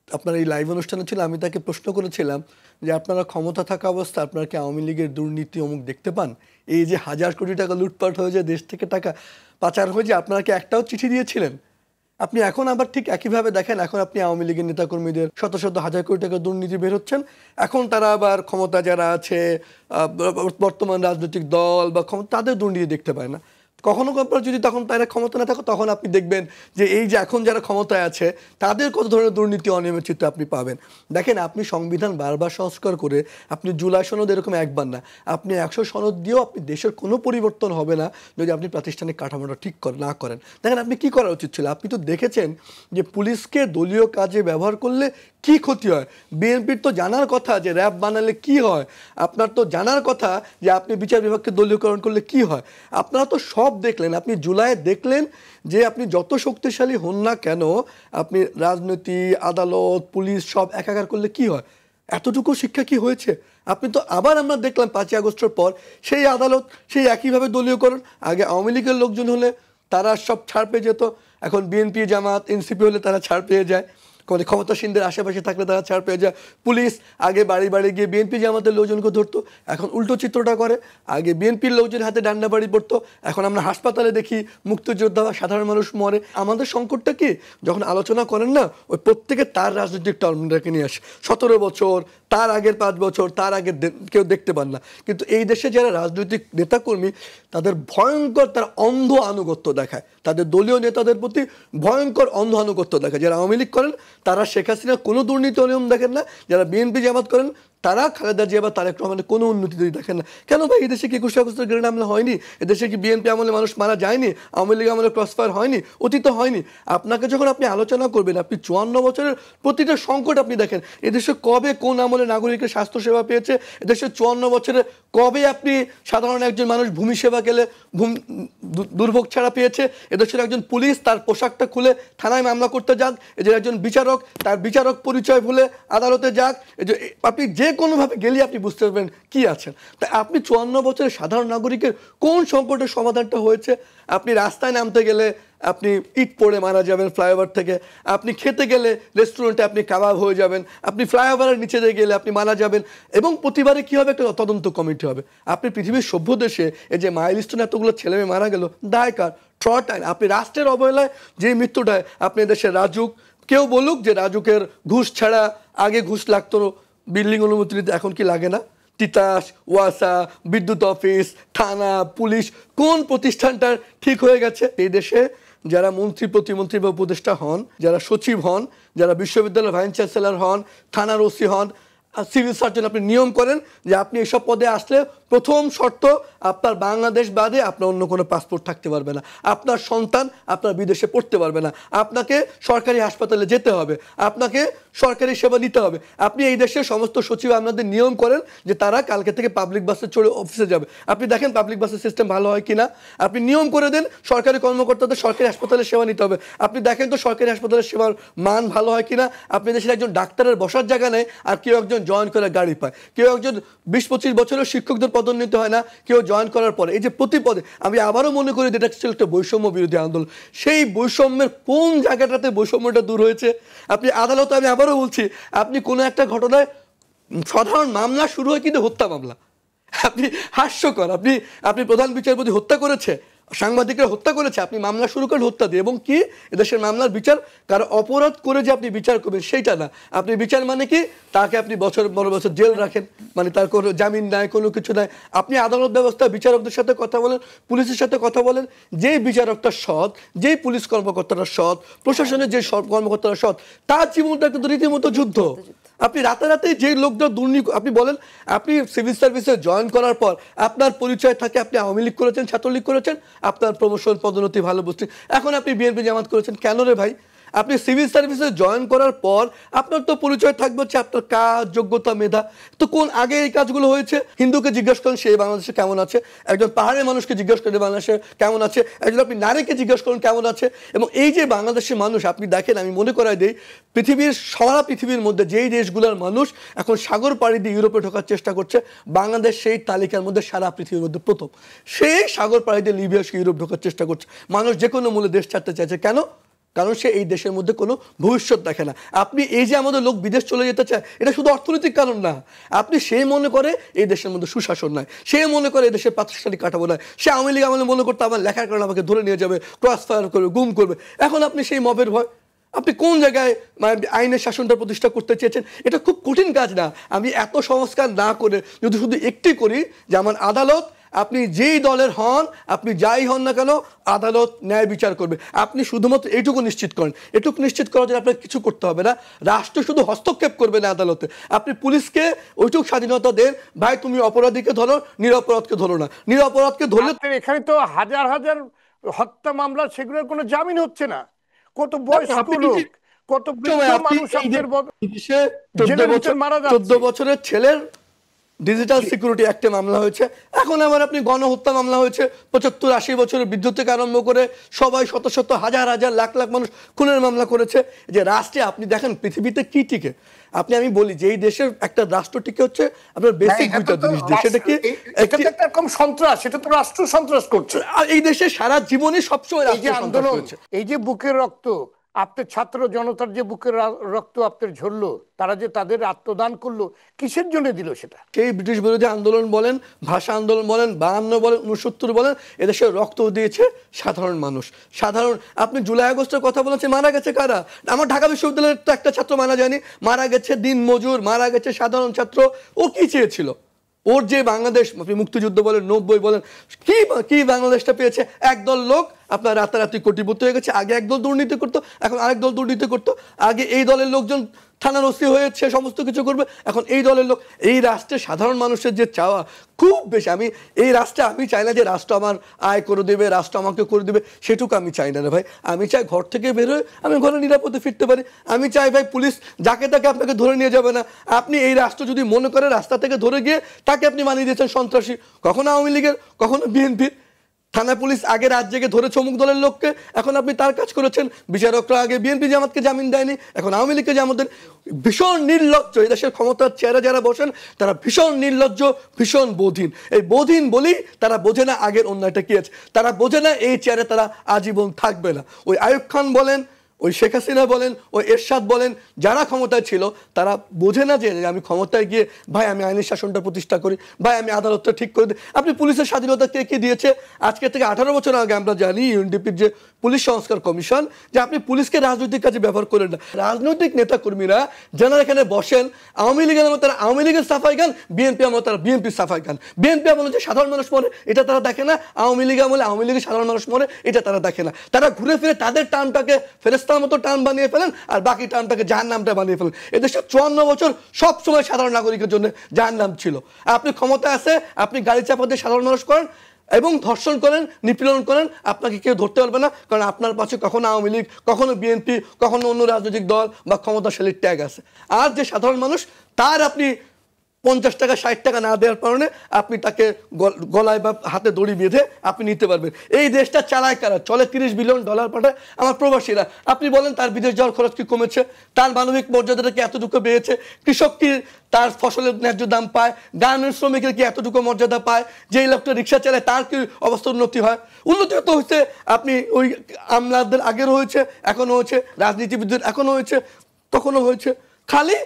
আপনার এই লাইভ অনুষ্ঠানে ছিল। আমি তাকে প্রশ্ন করেছিলাম যে আপনারা ক্ষমতা থাকা অবস্থা আপনারা কি আওয়ামী লীগের দুর্নীতি অমুক দেখতে পান? এই যে হাজার কোটি টাকা লুটপাট হয়ে যায়, দেশ থেকে টাকা পাচার হয়ে যায়, আপনারা কি একটাও চিঠি দিয়েছিলেন? আপনি এখন আবার ঠিক একইভাবে দেখেন, এখন আপনি আওয়ামী লীগের নেতাকর্মীদের শত শত হাজার কোটি টাকা দুর্নীতি বের হচ্ছেন। এখন তারা আবার ক্ষমতা যারা আছে, বর্তমান রাজনৈতিক দল বা ক্ষমতা, তাদের দুর্নীতি দেখতে পায় না। কখনো কখনো যদি তখন তারা ক্ষমতা না থাকে তখন আপনি দেখবেন যে এই যে এখন যারা ক্ষমতায় আছে তাদের কত ধরনের দুর্নীতি অনিয়মের চিত্র আপনি পাবেন। দেখেন, আপনি সংবিধান বারবার সংস্কার করে আপনি জুলাই সনদ এরকম একবার না, আপনি 100 সনদ দিয়েও আপনি দেশের কোনো পরিবর্তন হবে না যদি আপনি প্রাতিষ্ঠানিক কাঠামোটা ঠিক না করেন। দেখেন, আপনি কি করা উচিত ছিল? আপনি তো দেখেছেন যে পুলিশকে দলীয় কাজে ব্যবহার করলে কি ক্ষতি হয়। বিএনপির তো জানার কথা যে র্যাব বানালে কি হয়, আপনার তো জানার কথা যে আপনি বিচার বিভাগকে দলীয়করণ করলে কি হয়। আপনারা তো সব দেখলেন, আপনি জুলাইয়ে দেখলেন যে আপনি যত শক্তিশালী হন না কেন, আপনি রাজনীতি, আদালত, পুলিশ সব একাকার করলে কি হয়। এতটুকু শিক্ষা কি হয়েছে? আপনি তো আবার আমরা দেখলাম 5ই আগস্টের পর সেই আদালত সেই একইভাবে দলীয়করণ। আগে আওয়ামী লীগের লোকজন হলে তারা সব ছাড় পেয়ে যেত, এখন বিএনপি, জামাত, এনসিপি হলে তারা ছাড় পেয়ে যায়, মানে ক্ষমতাসীনদের আশেপাশে থাকলে তারা ছাড় পেয়ে যায়। পুলিশ আগে বাড়ি বাড়ি গিয়ে বিএনপি জামাতের লোকজনকে ধরতো, এখন উল্টো চিত্রটা করে। আগে বিএনপির লোকজন হাতে ডান্ডা বাড়ি পড়তো, এখন আমরা হাসপাতালে দেখি মুক্তিযোদ্ধা বা সাধারণ মানুষ মরে। আমাদের সংকটটা কি? যখন আলোচনা করেন না, ওই প্রত্যেকে তার রাজনৈতিক টার্মটাকে নিয়ে আসে। 17 বছর, তার আগের 5 বছর, তার আগের কেউ দেখতে পান না। কিন্তু এই দেশে যারা রাজনৈতিক নেতাকর্মী তাদের ভয়ঙ্কর, তারা অন্ধ আনুগত্য দেখায়, তাদের দলীয় নেতাদের প্রতি ভয়ঙ্কর অন্ধ আনুগত্য দেখায়। যারা আওয়ামী লীগ করেন তারা শেখ হাসিনার কোনো দুর্নীতি নিয়ম দেখেন না, যারা বিএনপি জামাত করেন তারা খালেদা জিয়া বা তারেক রহমানের কোনো উন্নতি দেখেন না। কেন ভাই? এদেশে কি 21 আগস্টের গ্রেনেড হামলা হয়নি? এদেশে কি বিএনপি আমলে মানুষ মারা যায়নি? আওয়ামী লীগ আমলে ক্রসফায়ার হয়নি? অতীত হয়নি? আপনাকে যখন আপনি আলোচনা করবেন, আপনি 54 বছরের প্রতিটা সংকট আপনি দেখেন। এদেশে কবে কোন আমলে নাগরিকের স্বাস্থ্যসেবা পেয়েছে? এদেশে 54 বছরে কবে আপনি সাধারণ একজন মানুষ ভূমি সেবা গেলে দুর্ভোগ ছাড়া পেয়েছে? এদেশের একজন পুলিশ তার পোশাকটা খুলে থানায় মামলা করতে যাক, এদের একজন বিচারক তার বিচারক পরিচয় ভুলে আদালতে যাক, আপনি যে কোনোভাবে গেলে আপনি বুঝতে পারবেন কি আছেন। তাই আপনি 54 বছরের সাধারণ নাগরিকের কোন সংকটের সমাধানটা হয়েছে? আপনি রাস্তায় নামতে গেলে আপনি ইট পড়ে মারা যাবেন ফ্লাইওভার থেকে, আপনি খেতে গেলে রেস্টুরেন্টে আপনি কাবাব হয়ে যাবেন, আপনি ফ্লাইওভারের নিচে দিয়ে গেলে আপনি মারা যাবেন। এবং প্রতিবারে কী হবে? একটা তদন্ত কমিটি হবে। আপনি পৃথিবীর সভ্য দেশে এই যে মাইলস্টোনে এতগুলো ছেলেমেয়ে মারা গেল, দায় কার? ট্রটাইন। আপনি রাষ্ট্রের অবহেলায় যে মৃত্যুটায় আপনি দেশের রাজুক, কেউ বলুক যে রাজুকের ঘুষ ছাড়া আগে ঘুষ লাগতো বিল্ডিং অনুমতি নিতে, এখন কি লাগে না? তিতাস, ওয়াসা, বিদ্যুৎ অফিস, থানা, পুলিশ, কোন প্রতিষ্ঠানটা ঠিক হয়ে গেছে? এই দেশে যারা মন্ত্রী, প্রতিমন্ত্রী বা উপদেষ্টা হন, যারা সচিব হন, যারা বিশ্ববিদ্যালয়ের ভাইস চ্যান্সেলর হন, থানার ওসি হন, সিভিল সার্জন, আপনি নিয়ম করেন যে আপনি এসব পদে আসলে প্রথম শর্ত আপনার বাংলাদেশ বাদে আপনার অন্য কোনো পাসপোর্ট থাকতে পারবে না, আপনার সন্তান আপনার বিদেশে পড়তে পারবে না, আপনাকে সরকারি হাসপাতালে যেতে হবে, আপনাকে সরকারি সেবা নিতে হবে। আপনি এই দেশের সমস্ত সচিব আপনাদের নিয়ম করেন যে তারা কালকে থেকে পাবলিক বাসে চড়ে অফিসে যাবে। আপনি দেখেন পাবলিক বাসের সিস্টেম ভালো হয় কিনা। আপনি নিয়ম করে দেন সরকারি কর্মকর্তাদের সরকারি হাসপাতালে সেবা নিতে হবে। আপনি দেখেন তো সরকারি হাসপাতালের সেবার মান ভালো হয় কিনা। আপনি দেশের একজন ডাক্তারের বসার জায়গা নেই আর কেউ একজন জয়েন করে গাড়ি পায়, কেউ একজন 20-25 বছরের শিক্ষকদের পদোন্নতি হয় না, কেউ জয়েন করার পরে এই যে প্রতি পদে, আমি আবারও মনে করি যেটা ছিল একটা বৈষম্য বিরোধী আন্দোলন। সেই বৈষম্যের কোন জায়গাটাতে বৈষম্যটা দূর হয়েছে? আপনি আদালতে, আমি আবারও বলছি, আপনি কোনো একটা ঘটনায় সাধারণ মামলা শুরু হয় কিন্তু হত্যা মামলা, আপনি হাস্যকর, আপনি প্রধান বিচারপতি হত্যা করেছে, সাংবাদিকরা হত্যা করেছে, আপনি মামলা শুরু করেন হত্যা দিয়ে। এবং কি এদেশের মামলার বিচার কারো অপরাধ করে যে আপনি বিচার করবেন সেইটা না। আপনি বিচার মানে কি তাকে আপনি বড় বছর জেল রাখেন, মানে তার কোনো জামিন নাই, কোনো কিছু নাই। আপনি আদালত ব্যবস্থা বিচারকদের সাথে কথা বলেন, পুলিশের সাথে কথা বলেন, যেই বিচারকটা সৎ, যেই পুলিশ কর্মকর্তারা সৎ, প্রশাসনের যে কর্মকর্তারা সৎ, তার জীবনটা কিন্তু রীতিমতো যুদ্ধ। আপনি রাতারাতি যে লোকদের দুর্নীতি, আপনি বলেন আপনি সিভিল সার্ভিসে জয়েন করার পর আপনার পরিচয় থাকে আপনি আওয়ামী লীগ করেছেন, ছাত্রলীগ করেছেন, আপনার প্রমোশন পদোন্নতি ভালো বুঝছি, এখন আপনি বিএনপি জামাত করেছেন, কেন রে ভাই? আপনি সিভিল সার্ভিসে জয়েন করার পর আপনার তো পরিচয় থাকবে হচ্ছে আপনার কাজ, যোগ্যতা, মেধা। তো কোন আগে এই কাজগুলো হয়েছে? হিন্দুকে জিজ্ঞেস করেন সে বাংলাদেশে কেমন আছে, একজন পাহাড়ের মানুষকে জিজ্ঞেস করেন বাংলাদেশে কেমন আছে, একজন আপনি নারীকে জিজ্ঞেস করেন কেমন আছে। এবং এই যে বাংলাদেশের মানুষ, আপনি দেখেন, আমি মনে করাই দিই, সারা পৃথিবীর মধ্যে যেই দেশগুলোর মানুষ এখন সাগর পাড়ি দিয়ে ইউরোপে ঢোকার চেষ্টা করছে, বাংলাদেশ সেই তালিকার মধ্যে সারা পৃথিবীর মধ্যে প্রথম। সেই সাগর পাড়ি দিয়ে লিবিয়া ইউরোপ ঢোকার চেষ্টা করছে। মানুষ যে কোনো মূল্যে দেশ ছাড়তে চাইছে, কেন? কারণ সে এই দেশের মধ্যে কোনো ভবিষ্যৎ দেখে না। আপনি এই যে আমাদের লোক বিদেশ চলে যেতে চায়, এটা শুধু অর্থনৈতিক কারণ না। আপনি সে মনে করে এই দেশের মধ্যে সুশাসন নাই, সে মনে করে এই দেশের প্রাতিষ্ঠানিক কাঠামো নাই, সে আওয়ামী লীগ আমলে মনে করতে আমার লেখার কারণে আমাকে ধরে নিয়ে যাবে, ক্রস ফায়ার করবে, গুম করবে। এখন আপনি সেই মবের ভয়, আপনি কোন জায়গায় আইনের শাসনটা প্রতিষ্ঠা করতে চেয়েছেন? এটা খুব কঠিন কাজ না। আমি এত সংস্কার না করে যদি শুধু একটি করি যে আমার আদালত আপনি যেই দলের হন, আপনি যাই হন না কেন, আদালত ন্যায় বিচার করবে। আপনি শুধুমাত্র এইটুকু নিশ্চিত করেন, এটুকু নিশ্চিত করার জন্য আপনাকে কিছু করতে হবে না। রাষ্ট্র শুধু হস্তক্ষেপ করবে না আদালতে, আপনি পুলিশকে ওইটুকু স্বাধীনতা দেন, ভাই তুমি অপরাধীকে ধরো, নিরপরাধকে ধরো না। নিরপরাধকে ধরলে এখানে তো হাজার হাজার হত্যা মামলা, সেগুলোর কোনো জামিন হচ্ছে না। কত বয়স্ক লোক, কত বৃদ্ধ মানুষ আপনার জেলের ভিতর মারা যাচ্ছে। 14 বছরের ছেলের ডিজিটাল সিকিউরিটি অ্যাক্টে মামলা হয়েছে। এখন আবার আপনি গণহত্যা মামলা হয়েছে, 75-80 বছরের বৃদ্ধ থেকে আরম্ভ করে সবাই শত শত হাজার হাজার লাখ লাখ মানুষ খুনের মামলা করেছে। যে রাষ্ট্রে আপনি দেখেন পৃথিবীতে কি টিকে, আমি বলি যে এই দেশের একটা রাষ্ট্র টিকে হচ্ছে আপনার বেসিক দুইটা জিনিস দিয়ে, সেটা কি একটা রকম সন্ত্রাস, সেটা তো রাষ্ট্র সন্ত্রাস করছে। আর এই দেশে সারা জীবনে সবসময় এই যে আন্দোলন, এই যে বুকের রক্ত, আপনার ছাত্র জনতার যে বুকের রক্ত আপনার ঝরলো, তারা যে তাদের আত্মদান করলো, কিসের জন্য দিল সেটা? সেই ব্রিটিশ বিরোধী আন্দোলন বলেন, ভাষা আন্দোলন বলেন, 52 বলেন, 69 বলেন, এদেশে রক্ত দিয়েছে সাধারণ মানুষ। সাধারণ, আপনি জুলাই আগস্টের কথা বলেছেন, মারা গেছে কারা? আমার ঢাকা বিশ্ববিদ্যালয়ের তো একটা ছাত্র মারা যায়নি, মারা গেছে দিন মজুর, মারা গেছে সাধারণ ছাত্র। ও কি চেয়েছিল? ওর যে বাংলাদেশ মুক্তিযুদ্ধ বলেন, 90 বলেন, কি বাংলাদেশটা পেয়েছে? একদল লোক আপনার রাতারাতি কোটিপতি হয়ে গেছে। আগে একদল দুর্নীতি করতো, এখন আরেক দল দুর্নীতি করতো। আগে এই দলের লোকজন থানার ওসি হয়েছে, সমস্ত কিছু করবে, এখন এই দলের লোক। এই রাষ্ট্রে সাধারণ মানুষের যে চাওয়া খুব বেশি। আমি এই রাষ্ট্রে আমি চাই না যে রাষ্ট্র আমার আয় করে দেবে, রাষ্ট্র আমাকে করে দেবে, সেটুকু আমি চাই না রে ভাই। আমি চাই ঘর থেকে বেরোয় আমি ঘরে নিরাপদে ফিরতে পারি। আমি চাই ভাই পুলিশ যাকে তাকে আপনাকে ধরে নিয়ে যাবে না। আপনি এই রাষ্ট্র যদি মনে করে রাস্তা থেকে ধরে গিয়ে তাকে আপনি বানিয়ে দিয়েছেন সন্ত্রাসী, কখনো আওয়ামী লীগের, কখনো বিএনপির। থানা পুলিশ আগে রাত জেগে ধরেছে অমুক দলের লোককে, এখন আপনি তার কাজ করেছেন। বিচারকরা আগে বিএনপি জামাতকে জামিন দেয়নি, এখন আওয়ামী লীগকে জামিন দেন। ভীষণ নির্লজ্জ এই দেশের ক্ষমতার চেয়ারে যারা বসেন, তারা ভীষণ নির্লজ্জ, ভীষণ বোধহীন। এই বোধহীন বলেই তারা বোঝে না আগের অন্যায়টা কি আছে, তারা বোঝে না এই চেয়ারে তারা আজীবন থাকবে না। ওই আইয়ুব খান বলেন, ওই শেখ হাসিনা বলেন, ওই এরশাদ বলেন, যারা ক্ষমতায় ছিল তারা বোঝে না যে আমি ক্ষমতায় গিয়ে ভাই আমি আইনি শাসনটা প্রতিষ্ঠা করি, ভাই আমি আদালতটা ঠিক করে দিই। আপনি পুলিশের স্বাধীনতা কে কি দিয়েছে? আজকে থেকে 18 বছর আগে আমরা জানি ইউএনডিপির যে পুলিশ সংস্কার কমিশন, যে আপনি পুলিশকে রাজনৈতিক কাজে ব্যবহার করেন না। রাজনৈতিক নেতা কর্মীরা যারা এখানে বসেন, আওয়ামী লীগের আমলে তারা আওয়ামী লীগের সাফাই গান, বিএনপি আমলে তারা বিএনপির সাফাই গান। বিএনপি আমলে যে সাধারণ মানুষ মরে এটা তারা দেখে না, আওয়ামী লীগ আমলে আওয়ামী লীগের সাধারণ মানুষ মরে এটা তারা দেখে না। তারা ঘুরে ফিরে তাদের টার্মটাকে ফেরেস্তার মতো টার্ম বানিয়ে ফেলেন, আর বাকি টার্মটাকে জাহান্নামটা বানিয়ে ফেলেন। এদেশে 54 বছর সব সময় সাধারণ নাগরিকের জন্য জাহান্নাম ছিল। আপনি ক্ষমতা আছে, আপনি গাড়ি চাপা দিয়ে সাধারণ মানুষ করেন এবং ধর্ষণ করেন, নিপীড়ন করেন, আপনাকে কেউ ধরতে পারবে না, কারণ আপনার পাশে কখনো আওয়ামী লীগ, কখনো বিএনপি, কখনো অন্য রাজনৈতিক দল বা ক্ষমতাশালীর ট্যাগ আছে। আর যে সাধারণ মানুষ, তার আপনি 50 টাকা 60 টাকা না দেওয়ার কারণে আপনি তাকে গলায় বা হাতে দড়ি বেঁধে আপনি নিতে পারবেন। এই দেশটা চালায় কারা? চলে $30 বিলিয়ন পাঠায় আমার প্রবাসীরা। আপনি বলেন তার বিদেশ যাওয়ার খরচ কি কমেছে? তার মানবিক মর্যাদাটা কি এতটুকু বেড়েছে? কৃষক কি তার ফসলের ন্যায্য দাম পায়? গার্মেন্টস শ্রমিকের কি এতটুকু মর্যাদা পায়? যে লোকটা রিক্সা চালায় তার কি অবস্থা উন্নতি হয়? উন্নতি তো হয়েছে, আপনি ওই আমলাদের আগেরও হয়েছে, এখনো হয়েছে, রাজনীতিবিদদের এখনো হয়েছে, তখনও হয়েছে। খালি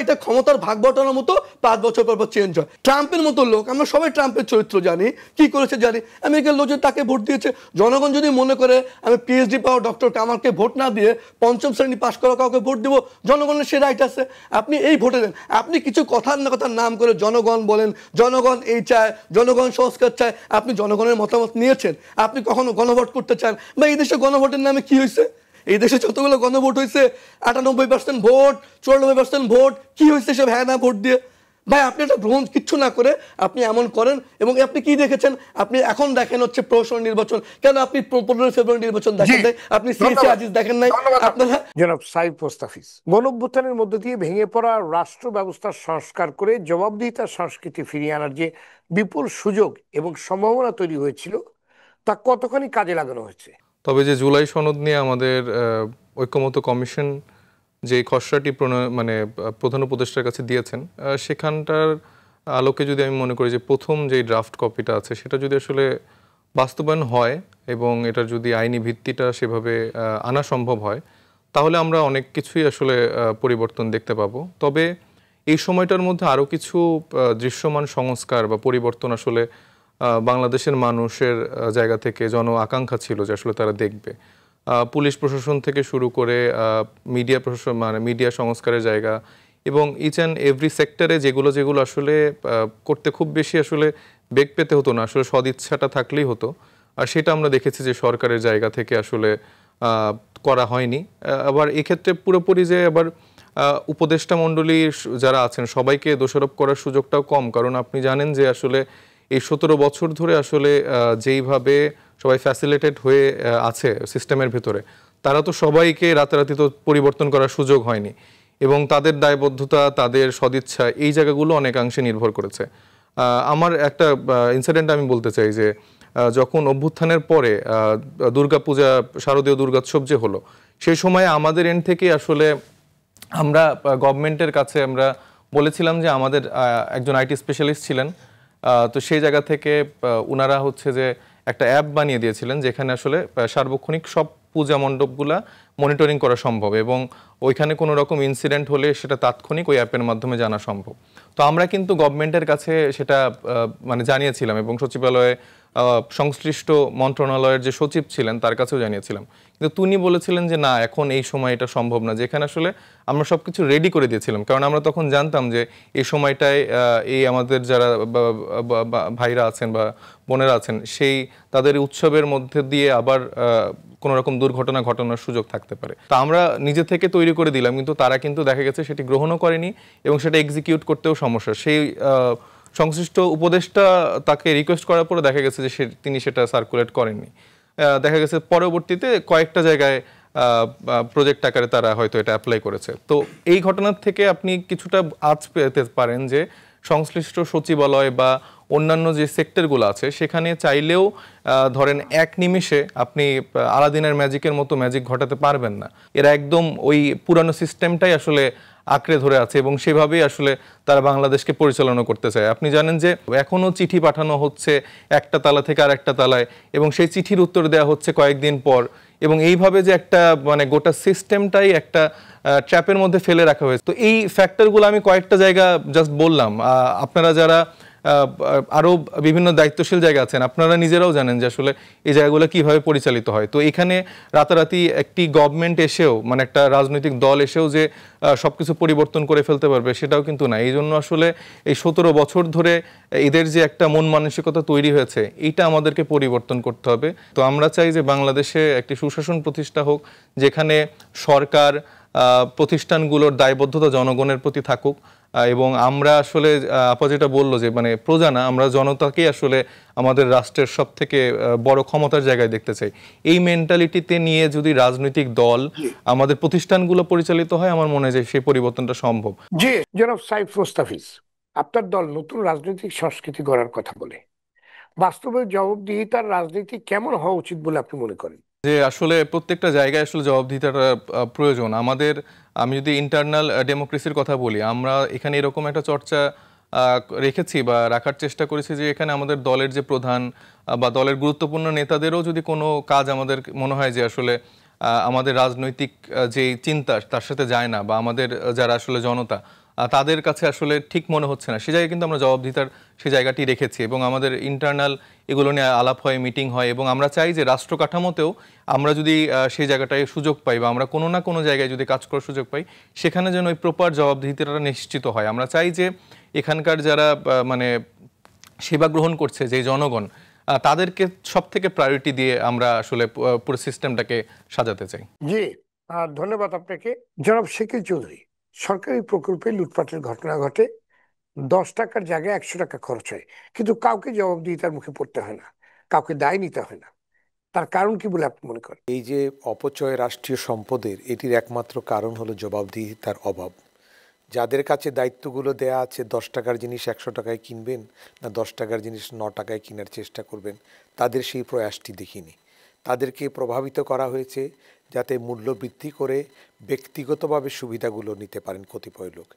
এটা ক্ষমতার ভাগ বটানোর মতো 5 বছর পর চেঞ্জ হয়। ট্রাম্পের মতো লোক, আমরা সবাই ট্রাম্পের চরিত্র জানি, কি করেছে জানি। আমেরিকার লোকজন তাকে ভোট দিয়েছে। জনগণ যদি মনে করে আমি পিএইচডি পাওয়া ডক্টর কামালকে ভোট না দিয়ে 5ম শ্রেণী পাশ করা কাউকে ভোট দিব, জনগণের সে রাইট আছে, আপনি এই ভোটে দেন। আপনি কিছু কথার নাম করে জনগণ বলেন, জনগণ এই চায়, জনগণ সংস্কার চায়। আপনি জনগণের মতামত নিয়েছেন? আপনি কখনো গণভোট করতে চান? বা এই দেশে গণভোটের নামে কি হয়েছে? এই দেশে যতগুলো গণভোট হয়েছে, 98% ভোট, 94% ভোট, কি হয়েছে সব হ্যাঁ না ভোট দিয়ে? ভাই আপনি এটা গ্রহণ কিচ্ছু না করে আপনি এমন করেন। এবং আপনি কি দেখেছেন? আপনি এখন দেখেন হচ্ছে প্রহসন নির্বাচন। কেন আপনি 15 ফেব্রুয়ারি নির্বাচন দেখেন নাই? আপনি সিএসি আজিজ দেখেন নাই? আপনারা জনাব সাইফ মোস্তাফিজ, গণঅভ্যুত্থানের মধ্য দিয়ে ভেঙে পড়া রাষ্ট্র ব্যবস্থার সংস্কার করে জবাবদিহিতার সংস্কৃতি ফিরিয়ে আনার যে বিপুল সুযোগ এবং সম্ভাবনা তৈরি হয়েছিল, তা কতখানি কাজে লাগানো হয়েছে? তবে যে জুলাই সনদ নিয়ে আমাদের ঐক্যমত্য কমিশন যে খসড়াটি প্রধান উপদেষ্টার কাছে দিয়েছেন, সেখানটার আলোকে যদি আমি মনে করি যে প্রথম যে ড্রাফট কপিটা আছে সেটা যদি আসলে বাস্তবায়ন হয় এবং এটার যদি আইনি ভিত্তিটা সেভাবে আনা সম্ভব হয়, তাহলে আমরা অনেক কিছুই আসলে পরিবর্তন দেখতে পাবো। তবে এই সময়টার মধ্যে আরও কিছু দৃশ্যমান সংস্কার বা পরিবর্তন আসলে বাংলাদেশের মানুষের জায়গা থেকে জন আকাঙ্ক্ষা ছিল যে আসলে তারা দেখবে। পুলিশ প্রশাসন থেকে শুরু করে মিডিয়া প্রশাসন, মিডিয়া সংস্কারের জায়গা, এবং ইচ অ্যান্ড এভরি সেক্টরে যেগুলো আসলে করতে খুব বেশি আসলে বেগ পেতে হতো না, আসলে সদিচ্ছাটা থাকলেই হতো। আর সেটা আমরা দেখেছি যে সরকারের জায়গা থেকে আসলে করা হয়নি। আবার এক্ষেত্রে পুরোপুরি যে আবার উপদেষ্টা মণ্ডলী যারা আছেন সবাইকে দোষারোপ করার সুযোগটাও কম, কারণ আপনি জানেন যে আসলে এই 17 বছর ধরে আসলে যেইভাবে সবাই ফ্যাসিলিটেট হয়ে আছে সিস্টেমের ভেতরে, তারা তো সবাইকে রাতারাতি তো পরিবর্তন করার সুযোগ হয়নি, এবং তাদের দায়বদ্ধতা, তাদের সদিচ্ছা, এই জায়গাগুলো অনেকাংশে নির্ভর করেছে। আমার একটা ইনসিডেন্ট আমি বলতে চাই যে যখন অভ্যুত্থানের পরে দুর্গাপূজা, শারদীয় দুর্গোৎসব যে হলো, সেই সময় আমাদের এন্ড থেকে আসলে আমরা গভর্নমেন্টের কাছে আমরা বলেছিলাম যে আমাদের একজন আইটি স্পেশালিস্ট ছিলেন, তো সেই জায়গা থেকে ওনারা হচ্ছে যে একটা অ্যাপ বানিয়ে দিয়েছিলেন যেখানে আসলে সার্বক্ষণিক সব পূজা মণ্ডপগুলা মনিটরিং করা সম্ভব, এবং ওইখানে কোনো রকম ইনসিডেন্ট হলে সেটা তাৎক্ষণিক ওই অ্যাপের মাধ্যমে জানা সম্ভব। তো আমরা কিন্তু গভর্নমেন্টের কাছে সেটা মানে জানিয়েছিলাম, এবং সচিবালয়ে সংশ্লিষ্ট মন্ত্রণালয়ের যে সচিব ছিলেন তার কাছেও জানিয়েছিলাম, কিন্তু তিনি বলেছিলেন যে না, এখন এই সময় এটা সম্ভব না, যেখানে আসলে আমরা সব কিছু রেডি করে দিয়েছিলাম, কারণ আমরা তখন জানতাম যে এই সময়টায় এই আমাদের যারা ভাইরা আছেন বা বোনেরা আছেন, সেই তাদের উৎসবের মধ্যে দিয়ে আবার কোনো রকম দুর্ঘটনা ঘটানোর সুযোগ থাকতে পারে। তা আমরা নিজে থেকে তৈরি করে দিলাম, কিন্তু তারা কিন্তু দেখা গেছে সেটি গ্রহণও করেনি, এবং সেটা এক্সিকিউট করতেও সমস্যা। সেই সংশ্লিষ্ট উপদেষ্টা তাকে রিকোয়েস্ট করার পরে দেখা গেছে যে তিনি সেটা সার্কুলেট করেননি। দেখা গেছে পরবর্তীতে কয়েকটা জায়গায় প্রজেক্ট আকারে তারা হয়তো এটা অ্যাপ্লাই করেছে। তো এই ঘটনার থেকে আপনি কিছুটা আঁচ পেতে পারেন যে সংশ্লিষ্ট সচিবালয় বা অন্যান্য যে সেক্টরগুলো আছে সেখানে চাইলেও ধরেন এক নিমিষে আপনি আলাদিনের ম্যাজিকের মতো ম্যাজিক ঘটাতে পারবেন না। এরা একদম ওই পুরানো সিস্টেমটাই আসলে আঁকড়ে ধরে আছে, এবং সেভাবেই আসলে তারা বাংলাদেশকে পরিচালনা করতে চায়। আপনি জানেন যে এখনও চিঠি পাঠানো হচ্ছে একটা তালা থেকে আর একটা তালায়, এবং সেই চিঠির উত্তর দেওয়া হচ্ছে কয়েকদিন পর, এবং এইভাবে যে একটা মানে গোটা সিস্টেমটাই একটা ট্র্যাপের মধ্যে ফেলে রাখা হয়েছে। তো এই ফ্যাক্টরগুলো আমি কয়েকটা জায়গা জাস্ট বললাম, আপনারা যারা আরও বিভিন্ন দায়িত্বশীল জায়গা আছেন আপনারা নিজেরাও জানেন যে আসলে এই জায়গাগুলো কিভাবে পরিচালিত হয়। তো এখানে রাতারাতি একটি গভর্নমেন্ট এসেও, মানে একটা রাজনৈতিক দল এসেও যে সবকিছু পরিবর্তন করে ফেলতে পারবে সেটাও কিন্তু না। এই জন্য আসলে এই 17 বছর ধরে এদের যে একটা মন মানসিকতা তৈরি হয়েছে, এইটা আমাদেরকে পরিবর্তন করতে হবে। তো আমরা চাই যে বাংলাদেশে একটি সুশাসন প্রতিষ্ঠা হোক, যেখানে সরকার প্রতিষ্ঠানগুলোর দায়বদ্ধতা জনগণের প্রতি থাকুক, এবং আমরা আসলে আপা যেটা বললো যে মানে প্রজা না, আমরা জনতাকে আসলে আমাদের রাষ্ট্রের সব থেকে বড় ক্ষমতার জায়গায় দেখতে চাই। এই মেন্টালিটিতে নিয়ে যদি রাজনৈতিক দল, আমাদের প্রতিষ্ঠানগুলো পরিচালিত হয়, আমার মনে হয় যে সেই পরিবর্তনটা সম্ভব। জি জনাব সাইফ মোস্তাফিজ, আপনার দল নতুন রাজনৈতিক সংস্কৃতি গড়ার কথা বলে, বাস্তবে জবাবদিহিতার রাজনীতি কেমন হওয়া উচিত বলে আপনি মনে করেন? যে আসলে প্রত্যেকটা জায়গায় আসলে জবাবদিহিতাটা প্রয়োজন আমাদের। আমি যদি ইন্টারনাল ডেমোক্রেসির কথা বলি, আমরা এখানে এরকম একটা চর্চা রেখেছি বা রাখার চেষ্টা করেছি যে এখানে আমাদের দলের যে প্রধান বা দলের গুরুত্বপূর্ণ নেতাদেরও যদি কোনো কাজ আমাদের মনে হয় যে আসলে আমাদের রাজনৈতিক যে চিন্তা তার সাথে যায় না, বা আমাদের যারা আসলে জনতা তাদের কাছে আসলে ঠিক মনে হচ্ছে না, সে জায়গায় কিন্তু আমরা জবাবদিহিতার সে জায়গাটি রেখেছি, এবং আমাদের ইন্টারনাল এগুলো নিয়ে আলাপ হয়, মিটিং হয়, এবং আমরা চাই যে রাষ্ট্র কাঠামোতেও আমরা যদি সেই জায়গাটায় সুযোগ পাই বা আমরা কোনো না কোনো জায়গায় যদি কাজ করার সুযোগ পাই, সেখানে যেন ওই প্রপার জবাবদিহিতাটা নিশ্চিত হয়। আমরা চাই যে এখানকার যারা মানে সেবা গ্রহণ করছে যে জনগণ, তাদেরকে সব থেকে প্রায়োরিটি দিয়ে আমরা আসলে পুরো সিস্টেমটাকে সাজাতে চাই। জি ধন্যবাদ আপনাকে। জনাব শেখিল চৌধুরী, সরকারি প্রকল্পে লুটপাটের ঘটনা ঘটে, 10 টাকার জায়গায় 100 টাকা খরচ হয়, কিন্তু কাউকে জবাবদিহিতার মুখে পড়তে হয় না, কাউকে দায় নিতে হয় না। তার কারণ কি বলে আপনি মনে করেন? এই যে অপচয় রাষ্ট্রীয় সম্পদের, এটির একমাত্র কারণ হলো জবাবদিহিতার অভাব। যাদের কাছে দায়িত্বগুলো দেয়া আছে, 10 টাকার জিনিস 100 টাকায় কিনবেন না 10 টাকার জিনিস 9 টাকায় কেনার চেষ্টা করবেন, তাদের সেই প্রয়াসটি দেখিনি। তাদেরকে প্রভাবিত করা হয়েছে যাতে মূল্য বৃদ্ধি করে ব্যক্তিগতভাবে সুবিধাগুলো নিতে পারেন কতিপয় লোক।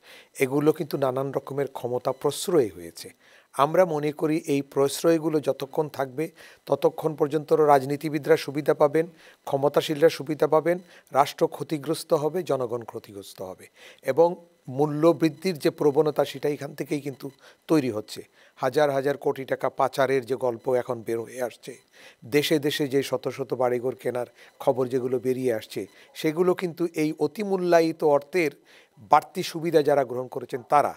এগুলো কিন্তু নানান রকমের ক্ষমতা প্রশ্রয় হয়েছে। আমরা মনে করি এই প্রশ্রয়গুলো যতক্ষণ থাকবে ততক্ষণ পর্যন্ত রাজনীতিবিদরা সুবিধা পাবেন, ক্ষমতাশীলরা সুবিধা পাবেন, রাষ্ট্র ক্ষতিগ্রস্ত হবে, জনগণ ক্ষতিগ্রস্ত হবে, এবং মূল্য বৃদ্ধির যে প্রবণতা সেটা এখান থেকেই কিন্তু তৈরি হচ্ছে। হাজার হাজার কোটি টাকা পাচারের যে গল্প এখন বের হয়ে আসছে, দেশে দেশে যে শত শত বাড়িঘর কেনার খবর যেগুলো বেরিয়ে আসছে, সেগুলো কিন্তু এই অতিমূল্যায়িত অর্থের বাড়তি সুবিধা যারা গ্রহণ করেছেন তারা,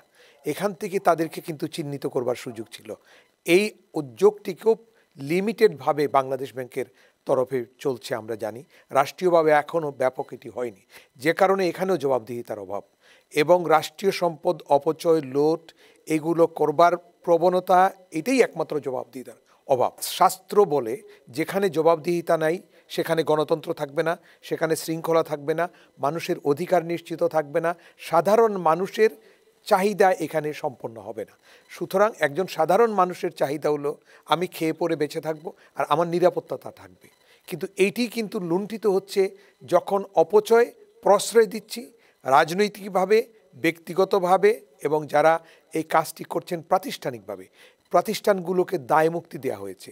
এখান থেকে তাদেরকে কিন্তু চিহ্নিত করবার সুযোগ ছিল। এই উদ্যোগটিকেও লিমিটেডভাবে বাংলাদেশ ব্যাংকের তরফে চলছে আমরা জানি, রাষ্ট্রীয়ভাবে এখনও ব্যাপক এটি হয়নি, যে কারণে এখানেও জবাবদিহিতার অভাব এবং রাষ্ট্রীয় সম্পদ অপচয়, লোট এগুলো করবার প্রবণতা, এটাই একমাত্র জবাবদিহিতার অভাব। শাস্ত্র বলে যেখানে জবাবদিহিতা নাই সেখানে গণতন্ত্র থাকবে না, সেখানে শৃঙ্খলা থাকবে না, মানুষের অধিকার নিশ্চিত থাকবে না, সাধারণ মানুষের চাহিদা এখানে সম্পন্ন হবে না। সুতরাং একজন সাধারণ মানুষের চাহিদা হলো আমি খেয়ে পরে বেঁচে থাকবো আর আমার নিরাপত্তা থাকবে। কিন্তু এইটি কিন্তু লুণ্ঠিত হচ্ছে যখন অপচয় প্রশ্রয় দিচ্ছি রাজনৈতিকভাবে, ব্যক্তিগতভাবে এবং যারা এই কাজটি করছেন প্রাতিষ্ঠানিকভাবে, প্রতিষ্ঠানগুলোকে দায়মুক্তি দেওয়া হয়েছে।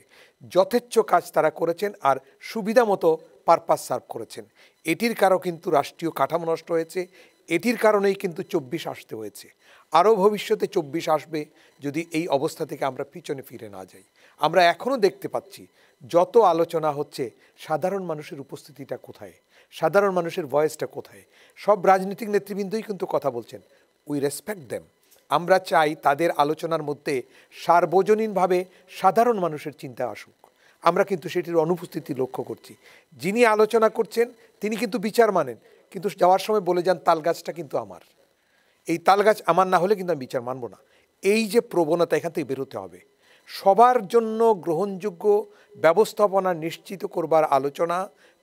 যথেচ্ছ কাজ তারা করেছেন আর সুবিধা মতো পারপাস সার্ভ করেছেন। এটির কারণে কিন্তু রাষ্ট্রীয় কাঠামো নষ্ট হয়েছে, এটির কারণেই কিন্তু 24 আসতে হয়েছে। আরও ভবিষ্যতে 24 আসবে যদি এই অবস্থা থেকে আমরা পিছনে ফিরে না যাই। আমরা এখনও দেখতে পাচ্ছি যত আলোচনা হচ্ছে সাধারণ মানুষের উপস্থিতিটা কোথায়, সাধারণ মানুষের ভয়েসটা কোথায়। সব রাজনৈতিক নেতৃবৃন্দই কিন্তু কথা বলছেন, উই রেসপেক্ট দেম। আমরা চাই তাদের আলোচনার মধ্যে সার্বজনীনভাবে সাধারণ মানুষের চিন্তা আসুক। আমরা কিন্তু সেটির অনুপস্থিতি লক্ষ্য করছি। যিনি আলোচনা করছেন তিনি কিন্তু বিচার মানেন, কিন্তু যাওয়ার সময় বলে যান তাল গাছটা কিন্তু আমার, এই তাল গাছ আমার না হলে কিন্তু আমি বিচার মানব না। এই যে প্রবণতা, এখান থেকে বেরোতে হবে। সবার জন্য গ্রহণযোগ্য ব্যবস্থাপনা নিশ্চিত করবার আলোচনা,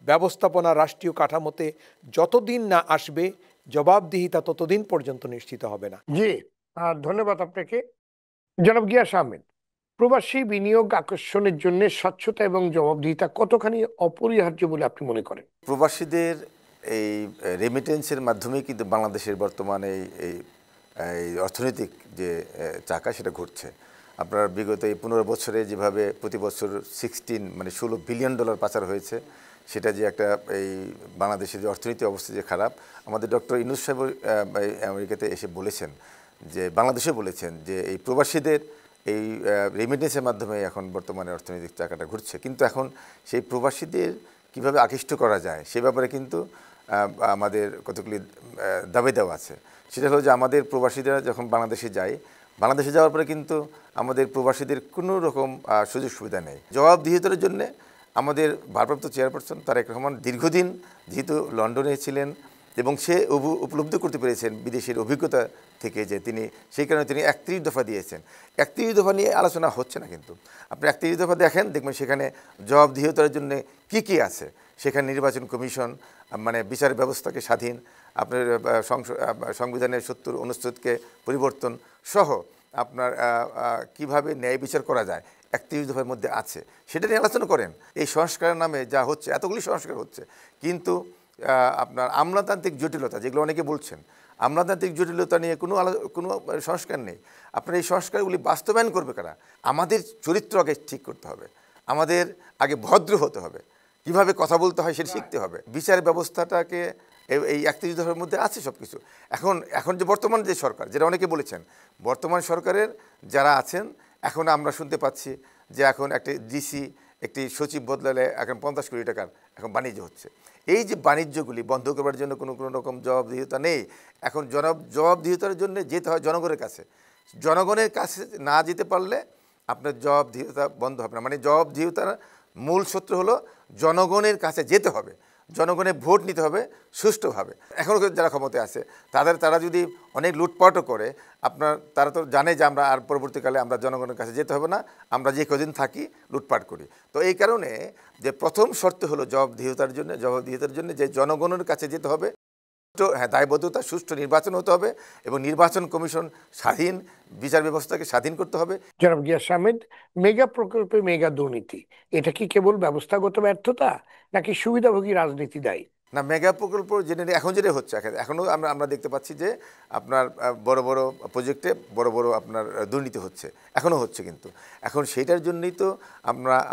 ব্যবস্থাপনা রাষ্ট্রীয় কাঠামোতে যতদিন না আসবে জবাবদিহিতা ততদিন পর্যন্ত নিশ্চিত হবে না। জি, ধন্যবাদ আপনাকে। জনাব গিয়াস আহমেদ, প্রবাসী বিনিয়োগ আকর্ষণের জন্য স্বচ্ছতা এবং জবাবদিহিতা কতখানি অপরিহার্য বলে আপনি মনে করেন? প্রবাসীদের এই রেমিটেন্সের মাধ্যমেই কিন্তু বাংলাদেশের বর্তমানে এই অর্থনৈতিক যে চাকা সেটা ঘুরছে। আপনার বিগত এই 15 বছরে যেভাবে প্রতি বছর 16 বিলিয়ন ডলার পাচার হয়েছে, সেটা যে একটা এই বাংলাদেশের যে অর্থনীতি অবস্থা যে খারাপ, আমাদের ডক্টর ইউনূস সাহেব আমেরিকাতে এসে বলেছেন যে, বাংলাদেশে বলেছেন যে এই প্রবাসীদের এই রেমিটেন্সের মাধ্যমে এখন বর্তমানে অর্থনৈতিক চাকাটা ঘুরছে। কিন্তু এখন সেই প্রবাসীদের কিভাবে আকৃষ্ট করা যায় সে ব্যাপারে কিন্তু আমাদের কতগুলি দাবি দেওয়া আছে। সেটা হলো যে আমাদের প্রবাসীরা যখন বাংলাদেশে যায়, বাংলাদেশে যাওয়ার পরে কিন্তু আমাদের প্রবাসীদের কোনো রকম সুযোগ সুবিধা নেই। জবাবদিহিতার জন্যে আমাদের ভারপ্রাপ্ত চেয়ারপারসন তারেক রহমান দীর্ঘদিন যেহেতু লন্ডনে ছিলেন এবং সে উপলব্ধি করতে পেরেছেন বিদেশের অভিজ্ঞতা থেকে যে তিনি সেই কারণে তিনি 31 দফা দিয়েছেন। 31 দফা নিয়ে আলোচনা হচ্ছে না, কিন্তু আপনি 31 দফা দেখেন, দেখবেন সেখানে জবাবদিহিতার জন্য কি কি আছে। সেখানে নির্বাচন কমিশন, মানে বিচার ব্যবস্থাকে স্বাধীন, আপনার সংবিধানের 70 অনুচ্ছেদকে পরিবর্তন সহ আপনার কিভাবে ন্যায় বিচার করা যায় 31 দফার মধ্যে আছে। সেটা নিয়ে আলোচনা করেন। এই সংস্কারের নামে যা হচ্ছে, এতগুলি সংস্কার হচ্ছে, কিন্তু আপনার আমলাতান্ত্রিক জটিলতা, যেগুলো অনেকে বলছেন, আমলাতান্ত্রিক জটিলতা নিয়ে কোনো সংস্কার নেই। আপনার এই সংস্কারগুলি বাস্তবায়ন করবে কারা? আমাদের চরিত্র আগে ঠিক করতে হবে, আমাদের আগে ভদ্র হতে হবে, কিভাবে কথা বলতে হয় সেটা শিখতে হবে। বিচার ব্যবস্থাটাকে এই 31 দফার মধ্যে আছে সব কিছু। এখন যে বর্তমান যে সরকার, যেটা অনেকে বলেছেন, বর্তমান সরকারের যারা আছেন, এখন আমরা শুনতে পাচ্ছি যে এখন একটা ডিসি, একটি সচিব বদলালে এখন 50 কোটি টাকার এখন বাণিজ্য হচ্ছে। এই যে বাণিজ্যগুলি বন্ধ করবার জন্য কোনো রকম জবাবদিহিতা নেই। এখন জবাবদিহিতার জন্য যেতে হয় জনগণের কাছে। জনগণের কাছে না যেতে পারলে আপনার জবাবদিহিতা বন্ধ হবে না। মানে জবাবদিহিতার মূল সূত্র হলো জনগণের কাছে যেতে হবে, জনগণের ভোট নিতে হবে সুষ্ঠুভাবে। এখনও যারা ক্ষমতায় আছে তারা যদি অনেক লুটপাটও করে, তারা তো জানে যে আমরা আর পরবর্তীকালে আমরা জনগণের কাছে যেতে হবে না, আমরা যে কদিন থাকি লুটপাট করি। তো এই কারণে যে প্রথম শর্ত হলো জবাবদিহিতার জন্য যে জনগণের কাছে যেতে হবে, হ্যাঁ, দায়বদ্ধতা, সুষ্ঠু নির্বাচন হতে হবে এবং নির্বাচন কমিশন স্বাধীন, বিচার ব্যবস্থাকে স্বাধীন করতে হবে। জনাব গিয়াস আহমেদ, মেগা প্রকল্পে মেগা দুর্নীতি, এটা কি কেবল ব্যবস্থাগত ব্যর্থতা নাকি সুবিধাভোগী রাজনীতি দায়ী? না, মেগা প্রকল্প এখন যেটা হচ্ছে, এখনও আমরা দেখতে পাচ্ছি যে আপনার বড় বড় প্রজেক্টে বড় বড় আপনার দুর্নীতি হচ্ছে, এখনও হচ্ছে। কিন্তু এখন সেইটার জন্যই তো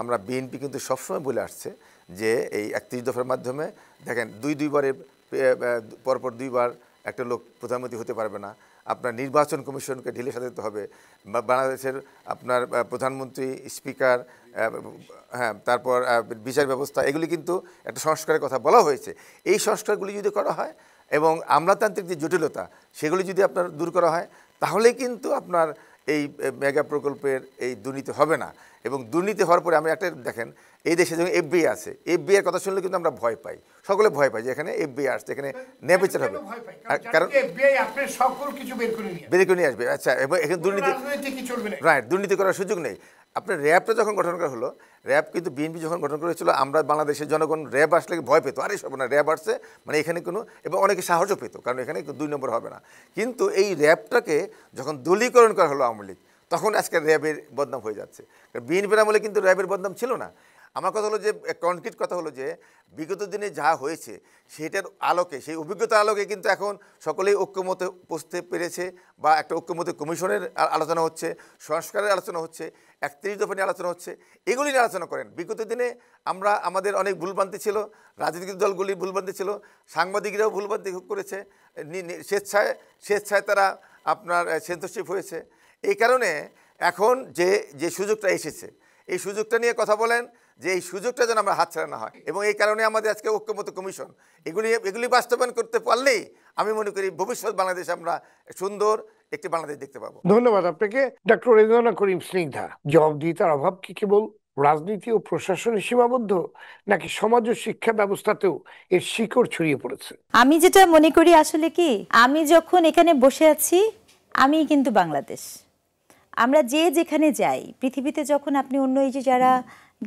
আমরা বিএনপি কিন্তু সবসময় বলে আসছে যে এই 31 দফার মাধ্যমে দেখেন দুইবারের পরপর 2বার একটা লোক প্রধানমন্ত্রী হতে পারবে না। আপনার নির্বাচন কমিশনকে ঢিলে সাজাতে হবে। বাংলাদেশের আপনার প্রধানমন্ত্রী, স্পিকার, হ্যাঁ, তারপর বিচার ব্যবস্থা, এগুলি কিন্তু একটা সংস্কারের কথা বলা হয়েছে। এই সংস্কারগুলি যদি করা হয় এবং আমলাতান্ত্রিক যে জটিলতা সেগুলি যদি আপনার দূর করা হয়, তাহলে কিন্তু আপনার এই মেগা প্রকল্পের এই দুর্নীতি হবে না। এবং দুর্নীতি হওয়ার পরে আমি একটা দেখেন, এই দেশে যখন এফবিআই আছে, এফবিআই এর কথা শুনলে কিন্তু আমরা ভয় পাই, সকলে ভয় পাই যে এখানে এফবিআই আসছে, এখানে ন্যায়বিচার হবে, কারণ বের করে নিয়ে আসবে। আচ্ছা, এবং এখানে দুর্নীতি রাইট, দুর্নীতি করার সুযোগ নেই। আপনার র্যাবটা যখন গঠন করা হলো, র্যাব কিন্তু বিএনপি যখন গঠন করেছিল, আমরা বাংলাদেশের জনগণ র্যাব আসলে ভয় পেত, আরে সব না র্যাব আসছে মানে এখানে কোনো, এবং অনেকে সাহসও পেত, কারণ এখানে 2 নম্বর হবে না। কিন্তু এই র্যাবটাকে যখন দলীয়করণ করা হলো আওয়ামী লীগ, তখন আজকে র্যাবের বদনাম হয়ে যাচ্ছে। বিএনপির আমলে কিন্তু র্যাবের বদনাম ছিল না। আমার কথা হলো যে, কনক্রিট কথা হলো যে বিগত দিনে যা হয়েছে সেটার আলোকে, সেই অভিজ্ঞতার আলোকে কিন্তু এখন সকলেই ঐক্যমতে পৌঁছতে পেরেছে, বা একটা ঐক্যমতে কমিশনের আলোচনা হচ্ছে, সংস্কারের আলোচনা হচ্ছে, 31 দফা নিয়ে আলোচনা হচ্ছে, এগুলি নিয়ে আলোচনা করেন। বিগত দিনে আমাদের অনেক ভুলভ্রান্তি ছিল, রাজনৈতিক দলগুলি ভুলভ্রান্তি ছিল, সাংবাদিকরাও ভুলভ্রান্তি করেছে, স্বেচ্ছায় তারা আপনার সেন্সরশিপ হয়েছে। এই কারণে এখন যে সুযোগটা এসেছে, এই সুযোগটা নিয়ে কথা বলেন, যে এই সুযোগটা যেন আমরা হাতছাড়া না হয়। এবং এই কারণে আমাদের আজকে ঐক্যমত্য কমিশন, এগুলি বাস্তবায়ন করতে পারলেই আমি মনে করি ভবিষ্যৎ বাংলাদেশে আমরা সুন্দর একটি বাংলাদেশ দেখতে পাবো। ধন্যবাদ আপনাকে ডক্টর রেজওয়ানা করিম স্নিগ্ধা। জবাবদিহিতার অভাব কি কেবল রাজনীতি ও প্রশাসনে সীমাবদ্ধ, নাকি সমাজ ও শিক্ষা ব্যবস্থাতেও এর শিকড় ছড়িয়ে পড়েছে? আমি যেটা মনে করি আসলে কি, আমি যখন এখানে বসে আছি, আমি কিন্তু বাংলাদেশ। আমরা যেখানে যাই পৃথিবীতে, যখন আপনি অন্য এই যে যারা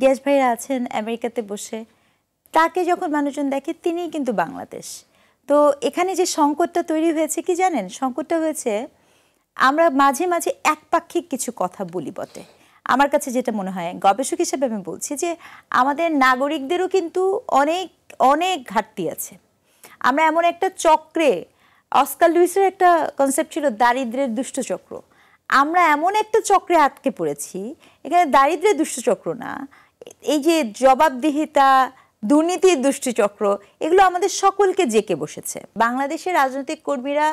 গেস্ট ভাইরা আছেন আমেরিকাতে বসে, তাকে যখন মানুষজন দেখে, তিনিই কিন্তু বাংলাদেশ। তো এখানে যে সংকটটা তৈরি হয়েছে কি জানেন, সংকটটা হয়েছে আমরা মাঝে মাঝে একপাক্ষিক কিছু কথা বলি বটে। আমার কাছে যেটা মনে হয়, গবেষক হিসেবে আমি বলছি যে আমাদের নাগরিকদেরও কিন্তু অনেক অনেক ঘাটতি আছে। আমরা এমন একটা চক্রে, অস্কার লুইসের একটা কনসেপ্ট ছিল দারিদ্র্যের দুষ্টচক্র, আমরা এমন একটা চক্রে আটকে পড়েছি। এখানে দারিদ্র্যের দুষ্টচক্র না, এই যে জবাবদিহিতা, দুর্নীতির দুষ্টচক্র, এগুলো আমাদের সকলকে জেকে বসেছে। বাংলাদেশের রাজনৈতিক কর্মীরা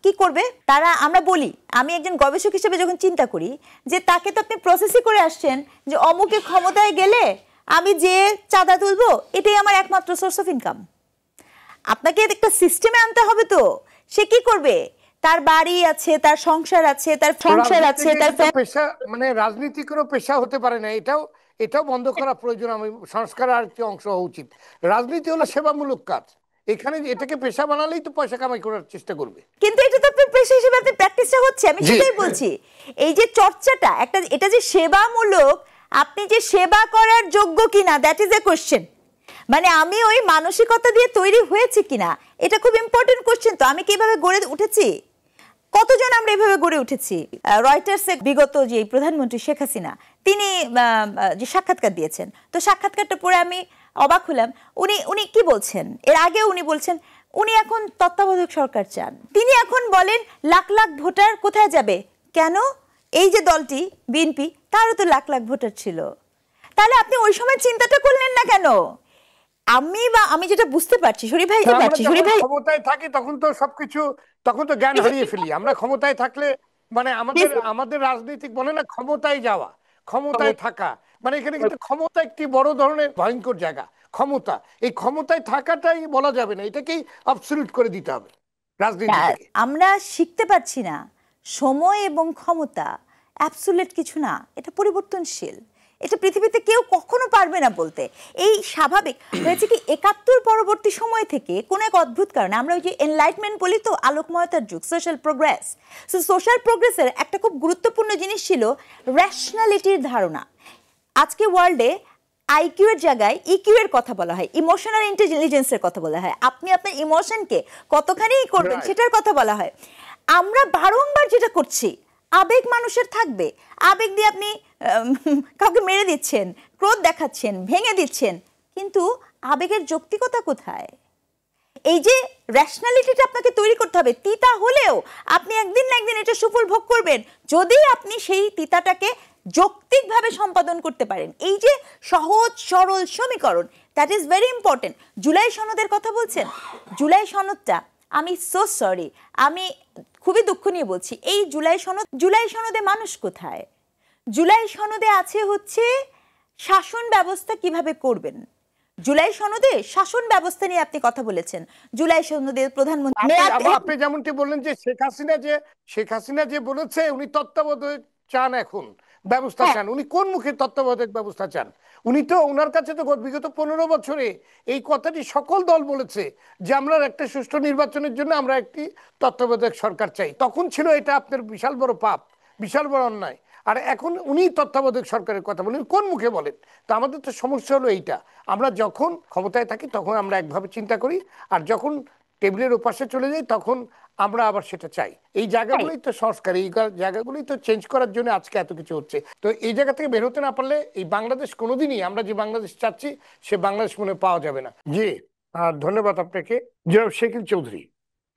কি করবে তারা, আমরা বলি, আমি একজন গবেষক হিসেবে যখন চিন্তা করি যে তাকে তো আপনি প্রসেসই করে আসছেন যে অমুকে ক্ষমতায় গেলে আমি যে চাঁদা তুলবো, এটাই আমার একমাত্র সোর্স অফ ইনকাম। আপনাকে একটা সিস্টেমে আনতে হবে। তো সে কি করবে? তার বাড়ি আছে, তার সংসার আছে, তার পেশা, মানে রাজনীতি কোনো পেশা হতে পারে না, এটাও বন্ধ করা প্রয়োজন। আমি সংস্কার আর কি অংশ হওয়া উচিত। রাজনীতি হলো সেবামূলক কাজ, এখানে এটাকে পেশা বানালেই তো পয়সা কামাই করার চেষ্টা করবে। কিন্তু এটা তো আপনার পেশা হিসেবে আপনি প্র্যাকটিসটা হচ্ছে, আমি সেটাই বলছি। এই যে চর্চাটা একটা, এটা যে সেবামূলক, আপনি যে সেবা করার যোগ্য কিনা, দ্যাট ইজ এ কোশ্চেন। মানে আমি ওই মানসিকতা দিয়ে তৈরি হয়েছে কিনা, এটা খুব ইম্পর্টেন্ট কোশ্চেন। তো আমি কিভাবে গড়ে উঠেছি, কতজন আমরা এভাবে গড়ে উঠেছি। রয়টার্সে বিগত যে প্রধানমন্ত্রী শেখ হাসিনা, তিনি যে সাক্ষাৎকার দিয়েছেন, তো সাক্ষাৎকারটা পড়ে আমি অবাক হলাম। উনি কি বলছেন, এর আগে উনি বলছেন উনি এখন তত্ত্বাবধায়ক সরকার চান। তিনি এখন বলেন লাখ লাখ ভোটার কোথায় যাবে, কেন? এই যে দলটি বিএনপি, তারও তো লাখ লাখ ভোটার ছিল। তাহলে আপনি ওই সময় চিন্তাটা করলেন না কেন? আমি যেটা বুঝতে পারছি, শরীফ ভাই ক্ষমতায় থাকি তখন তো জ্ঞান হারিয়ে ফেলি। আমরা ক্ষমতায় থাকলে মানে আমাদের রাজনৈতিক বলে না ক্ষমতায় যাওয়া, ক্ষমতায় থাকা, মানে এখানে কিন্তু ক্ষমতা একটি বড় ধরনের ভয়ঙ্কর জায়গা। ক্ষমতা, এই ক্ষমতায় থাকাটাই বলা যাবে না, এটাকেই অ্যাবসলিউট করে দিতে হবে রাজনীতি থেকে। আমরা শিখতে পারছি না সময় এবং ক্ষমতা অ্যাবসলিউট কিছু না, এটা পরিবর্তনশীল। এটা পৃথিবীতে কেউ কখনো পারবে না বলতে। এই স্বাভাবিক হয়েছে কি ৭১ পরবর্তী সময় থেকে কোন এক অদ্ভুত কারণে আমরা ওই যে এনলাইটমেন্ট বলি তো, আলোকময়তার যুগ, সোশ্যাল প্রোগ্রেস। সো সোশ্যাল প্রোগ্রেসের একটা খুব গুরুত্বপূর্ণ জিনিস ছিল র্যাশনালিটির ধারণা। আজকে ওয়ার্ল্ডে আইকিউ এর জায়গায় ইকিউ এর কথা বলা হয়, ইমোশনাল ইন্টেলিজেন্সের কথা বলা হয়। আপনি আপনার ইমোশনকে কতখানি করবেন সেটার কথা বলা হয়। আমরা বারংবার যেটা করছি, আবেগ মানুষের থাকবে, আবেগ দিয়ে আপনি কাউকে মেরে দিচ্ছেন, ক্রোধ দেখাচ্ছেন, ভেঙে দিচ্ছেন, কিন্তু আবেগের যৌক্তিকতা কোথায়? এই যে র্যাশনালিটিটা আপনাকে তৈরি করতে হবে। তিতা হলেও আপনি একদিন না একদিন এটা সুফল ভোগ করবেন, যদি আপনি সেই তিতাটাকে যৌক্তিকভাবে সম্পাদন করতে পারেন। এই যে সহজ সরল সমীকরণ, that is very important. July সনদের কথা বলছেন, জুলাই সনদটা, আমি সো সরি, আমি খুবই দুঃখ নিয়ে বলছি, এই জুলাই সনদে মানুষ কোথায়? জুলাই সনদে আছে হচ্ছে শাসন ব্যবস্থা কিভাবে করবেন, জুলাই সনদে শাসন ব্যবস্থা নিয়ে আপনি কথা বলেছেন। জুলাই সনদে প্রধানমন্ত্রী আপনি যেমনটি বললেন যে শেখ হাসিনা যে বলেছে উনি তত্ত্বাবধায়ক চান, এখন ব্যবস্থা চান। উনি কোন মুখে তত্ত্বাবধায়ক ব্যবস্থা চান? উনি তো, ওনার কাছে তো বিগত 15 বছরে এই কথাটি সকল দল বলেছে যে আমরা একটা সুষ্ঠু নির্বাচনের জন্য আমরা একটি তত্ত্বাবধায়ক সরকার চাই। তখন ছিল এটা আপনার বিশাল বড় পাপ, বিশাল বড় অন্যায়। আর এখন উনি তত্ত্বাবধায়ক সরকারের কথা বলেন, কোন মুখে বলেন? তো আমাদের তো সমস্যা হলো এইটা, আমরা যখন ক্ষমতায় থাকি তখন আমরা একভাবে চিন্তা করি, আর যখন টেবিলের ওপাশে চলে যাই তখন আমরা আবার সেটা চাই। এই জায়গাগুলোই তো সংস্কার, এই জায়গাগুলোই তো চেঞ্জ করার জন্য আজকে এত কিছু হচ্ছে। তো এই জায়গা থেকে বের হতে না পারলে এই বাংলাদেশ কোনোদিনই, আমরা যে বাংলাদেশ চাচ্ছি সে বাংলাদেশ মনে পাওয়া যাবে না। জি, ধন্যবাদ আপনাকে জনাব শাকিল চৌধুরী।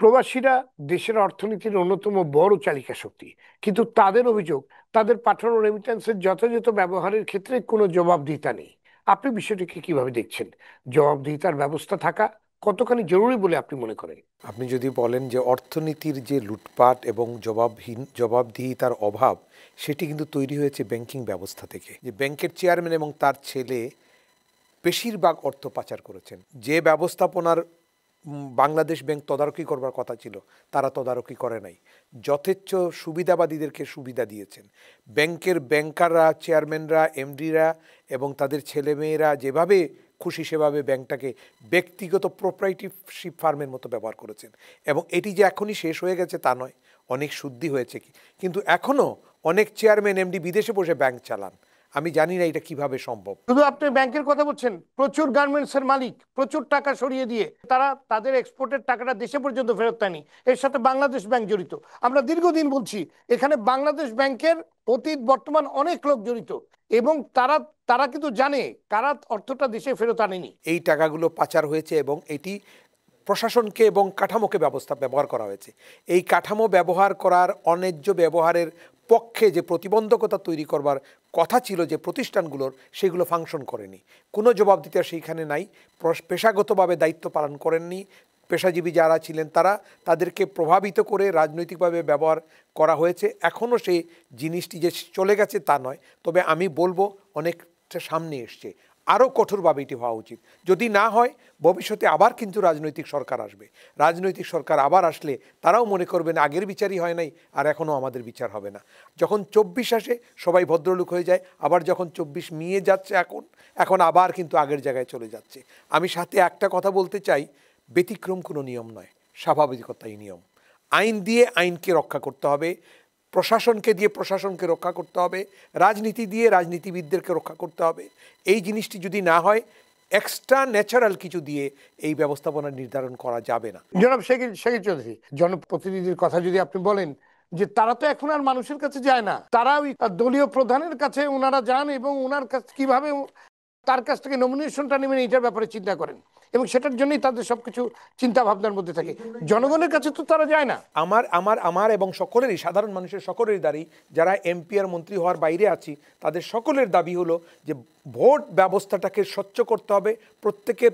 প্রবাসীরা দেশের অর্থনীতির অন্যতম বড় চালিকা শক্তি, কিন্তু তাদের অভিযোগ তাদের পাঠানো রেমিটেন্সের যথাযথ ব্যবহারের ক্ষেত্রে কোনো জবাবদিহিতা নেই। আপনি বিষয়টিকে কিভাবে দেখছেন? জবাবদিহিতার ব্যবস্থা থাকা কতখানি জরুরি বলে আপনি মনে করেন? আপনি যদি বলেন যে অর্থনীতির যে লুটপাট এবং জবাবদিহিতার অভাব, সেটি কিন্তু তৈরি হয়েছে ব্যাংকিং ব্যবস্থা থেকে। যে ব্যাংকের চেয়ারম্যান এবং তার ছেলে বেশিরভাগ অর্থ পাচার করেছেন। যে ব্যবস্থাপনার বাংলাদেশ ব্যাংক তদারকি করবার কথা ছিল তারা তদারকি করে নাই, যথেচ্ছ সুবিধাবাদীদেরকে সুবিধা দিয়েছেন। ব্যাংকের ব্যাংকাররা, চেয়ারম্যানরা, এমডিরা এবং তাদের ছেলেমেয়েরা যেভাবে খুশি সেভাবে ব্যাংকটাকে ব্যক্তিগত প্রোপ্রাইটারশিপ ফার্মের মতো ব্যবহার করেছেন। এবং এটি যে এখনই শেষ হয়ে গেছে তা নয়, অনেক শুদ্ধি হয়েছে কি, কিন্তু এখনও অনেক চেয়ারম্যান এমডি বিদেশে বসে ব্যাংক চালান। আমি জানি না এটা কিভাবে সম্ভব। শুধু আপনি ব্যাংকের কথা বলছেন, প্রচুর গার্মেন্টস এর মালিক প্রচুর টাকা সরিয়ে দিয়ে তারা তাদের এক্সপোর্টের টাকাটা দেশে পর্যন্ত ফেরত দেয়নি। এর সাথে বাংলাদেশ ব্যাংক জড়িত। আমরা দীর্ঘদিন বলছি এখানে বাংলাদেশ ব্যাংকের অতীত বর্তমান অনেক লোক জড়িত, এবং তারা কিন্তু জানে কারা অর্থটা দেশে ফেরত আনেনি। এই টাকাগুলো পাচার হয়েছে এবং এটি প্রশাসনকে এবং কাঠামোকে ব্যবহার করা হয়েছে। এই কাঠামো ব্যবহার করার, অন্যায্য ব্যবহারের পক্ষে যে প্রতিবন্ধকতা তৈরি করবার কথা ছিল যে প্রতিষ্ঠানগুলোর, সেগুলো ফাংশন করেনি। কোনো জবাবদিহিতা সেইখানে নাই। পেশাগতভাবে দায়িত্ব পালন করেননি। পেশাজীবী যারা ছিলেন তাদেরকে প্রভাবিত করে রাজনৈতিকভাবে ব্যবহার করা হয়েছে। এখনও সেই জিনিসটি যে চলে গেছে তা নয়, তবে আমি বলবো অনেকটা সামনে এসছে। আরও কঠোরভাবে এটি হওয়া উচিত। যদি না হয় ভবিষ্যতে আবার কিন্তু রাজনৈতিক সরকার আসবে। রাজনৈতিক সরকার আবার আসলে তারাও মনে করবেন আগের বিচারই হয় নাই, আর এখনও আমাদের বিচার হবে না। যখন 24 আসে সবাই ভদ্রলোক হয়ে যায়, আবার যখন 24 মিয়ে যাচ্ছে এখন আবার কিন্তু আগের জায়গায় চলে যাচ্ছে। আমি সাথে একটা কথা বলতে চাই, ব্যতিক্রম কোনো নিয়ম নয়, স্বাভাবিকতাই নিয়ম। আইন দিয়ে আইনকে রক্ষা করতে হবে, প্রশাসনকে দিয়ে প্রশাসনকে রক্ষা করতে হবে, রাজনীতি দিয়ে রাজনীতিবিদদেরকে রক্ষা করতে হবে। এই জিনিসটি যদি না হয়, এক্সট্রা ন্যাচারাল কিছু দিয়ে এই ব্যবস্থাপনা নির্ধারণ করা যাবে না। জনাব শাকিল চৌধুরী, জনপ্রতিনিধির কথা যদি আপনি বলেন, যে তারা তো এখন আর মানুষের কাছে যায় না, তারা ওই দলীয় প্রধানের কাছে ওনারা যান এবং ওনার কাছে কিভাবে তার কাছ থেকে নমিনেশনটা নেবেন এইটার ব্যাপারে চিন্তা করেন, এবং সেটার জন্যই তাদের সবকিছু চিন্তা ভাবনার মধ্যে থাকে। জনগণের কাছে তো তারা যায় না। আমার এবং সকলেরই, সাধারণ মানুষের সকলেরই দাবি, যারা এমপি আর মন্ত্রী হওয়ার বাইরে আছি তাদের সকলের দাবি হলো যে ভোট ব্যবস্থাটাকে স্বচ্ছ করতে হবে,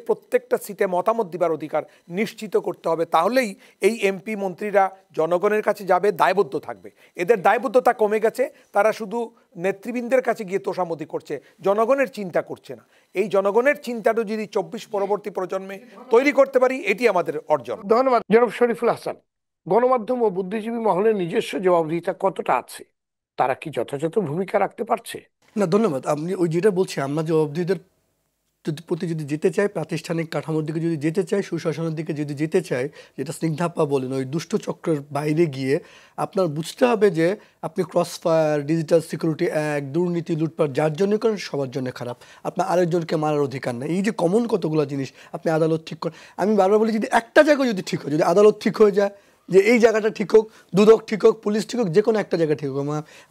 প্রত্যেকটা সিটে মতামত দিবার অধিকার নিশ্চিত করতে হবে। তাহলেই এই এমপি মন্ত্রীরা জনগণের কাছে যাবে, দায়বদ্ধ থাকবে। এদের দায়বদ্ধতা কমে গেছে, তারা শুধু নেতৃবৃন্দের কাছে গিয়ে তোষামতি করছে, জনগণের চিন্তা করছে না। এই জনগণের চিন্তাটা যদি 24 পরবর্তী প্রজন্মে তৈরি করতে পারি, এটি আমাদের অর্জন। ধন্যবাদ জনাব শরীফুল হাসান। গণমাধ্যম ও বুদ্ধিজীবী মহলের নিজস্ব জবাবদিহিতা কতটা আছে? তারা কি যথাযথ ভূমিকা রাখতে পারছে? না, ধন্যবাদ। আপনি ওই যেটা বলছি, আমরা জবাবদিহিতার প্রতি যদি যেতে চাই, প্রাতিষ্ঠানিক কাঠামোর দিকে যদি যেতে চাই, সুশাসনের দিকে যদি যেতে চাই, যেটা স্নিগ্ধাপ্পা বলেন, ওই দুষ্ট চক্রের বাইরে গিয়ে আপনার বুঝতে হবে যে আপনি ক্রসফায়ার, ডিজিটাল সিকিউরিটি অ্যাক্ট, দুর্নীতি, লুটপাট যার জন্য করেন সবার জন্য খারাপ। আপনার আরেকজনকে মারার অধিকার নেই। এই যে কমন কতগুলো জিনিস, আপনি আদালত ঠিক করেন। আমি বারবার বলি, যদি একটা জায়গায় যদি ঠিক হয়, যদি আদালত ঠিক হয়ে যায় যে এই জায়গাটা ঠিক হোক, দুদক ঠিক হোক, পুলিশ ঠিক হোক, যে কোনো একটা জায়গা ঠিক হোক।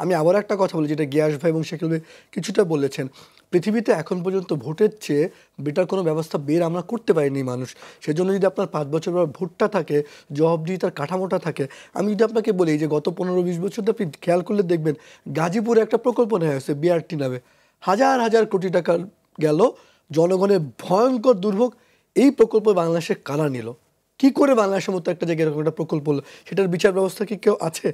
আমি আবার একটা কথা বলি, যেটা গিয়াস ভাই এবং শাকিল ভাই কিছুটা বলেছেন, পৃথিবীতে এখন পর্যন্ত ভোটের চেয়ে বেটার কোনো ব্যবস্থা বের আমরা করতে পারিনি মানুষ। সেজন্য যদি আপনার 5 বছর পর ভোটটা থাকে, জবাবদিহিতার কাঠামোটা থাকে। আমি যদি আপনাকে বলি যে গত 15-20 বছর আপনি খেয়াল করলে দেখবেন গাজীপুরে একটা প্রকল্প নেওয়া হয়েছে বিআরটি নামে, হাজার হাজার কোটি টাকা গেল, জনগণের ভয়ঙ্কর দুর্ভোগ। এই প্রকল্প বাংলাদেশে কারা নিল? কি করে বাংলাদেশের মতো একটা জায়গায় এরকম একটা প্রকল্প হলো? সেটার বিচার ব্যবস্থা কি কেউ আছে?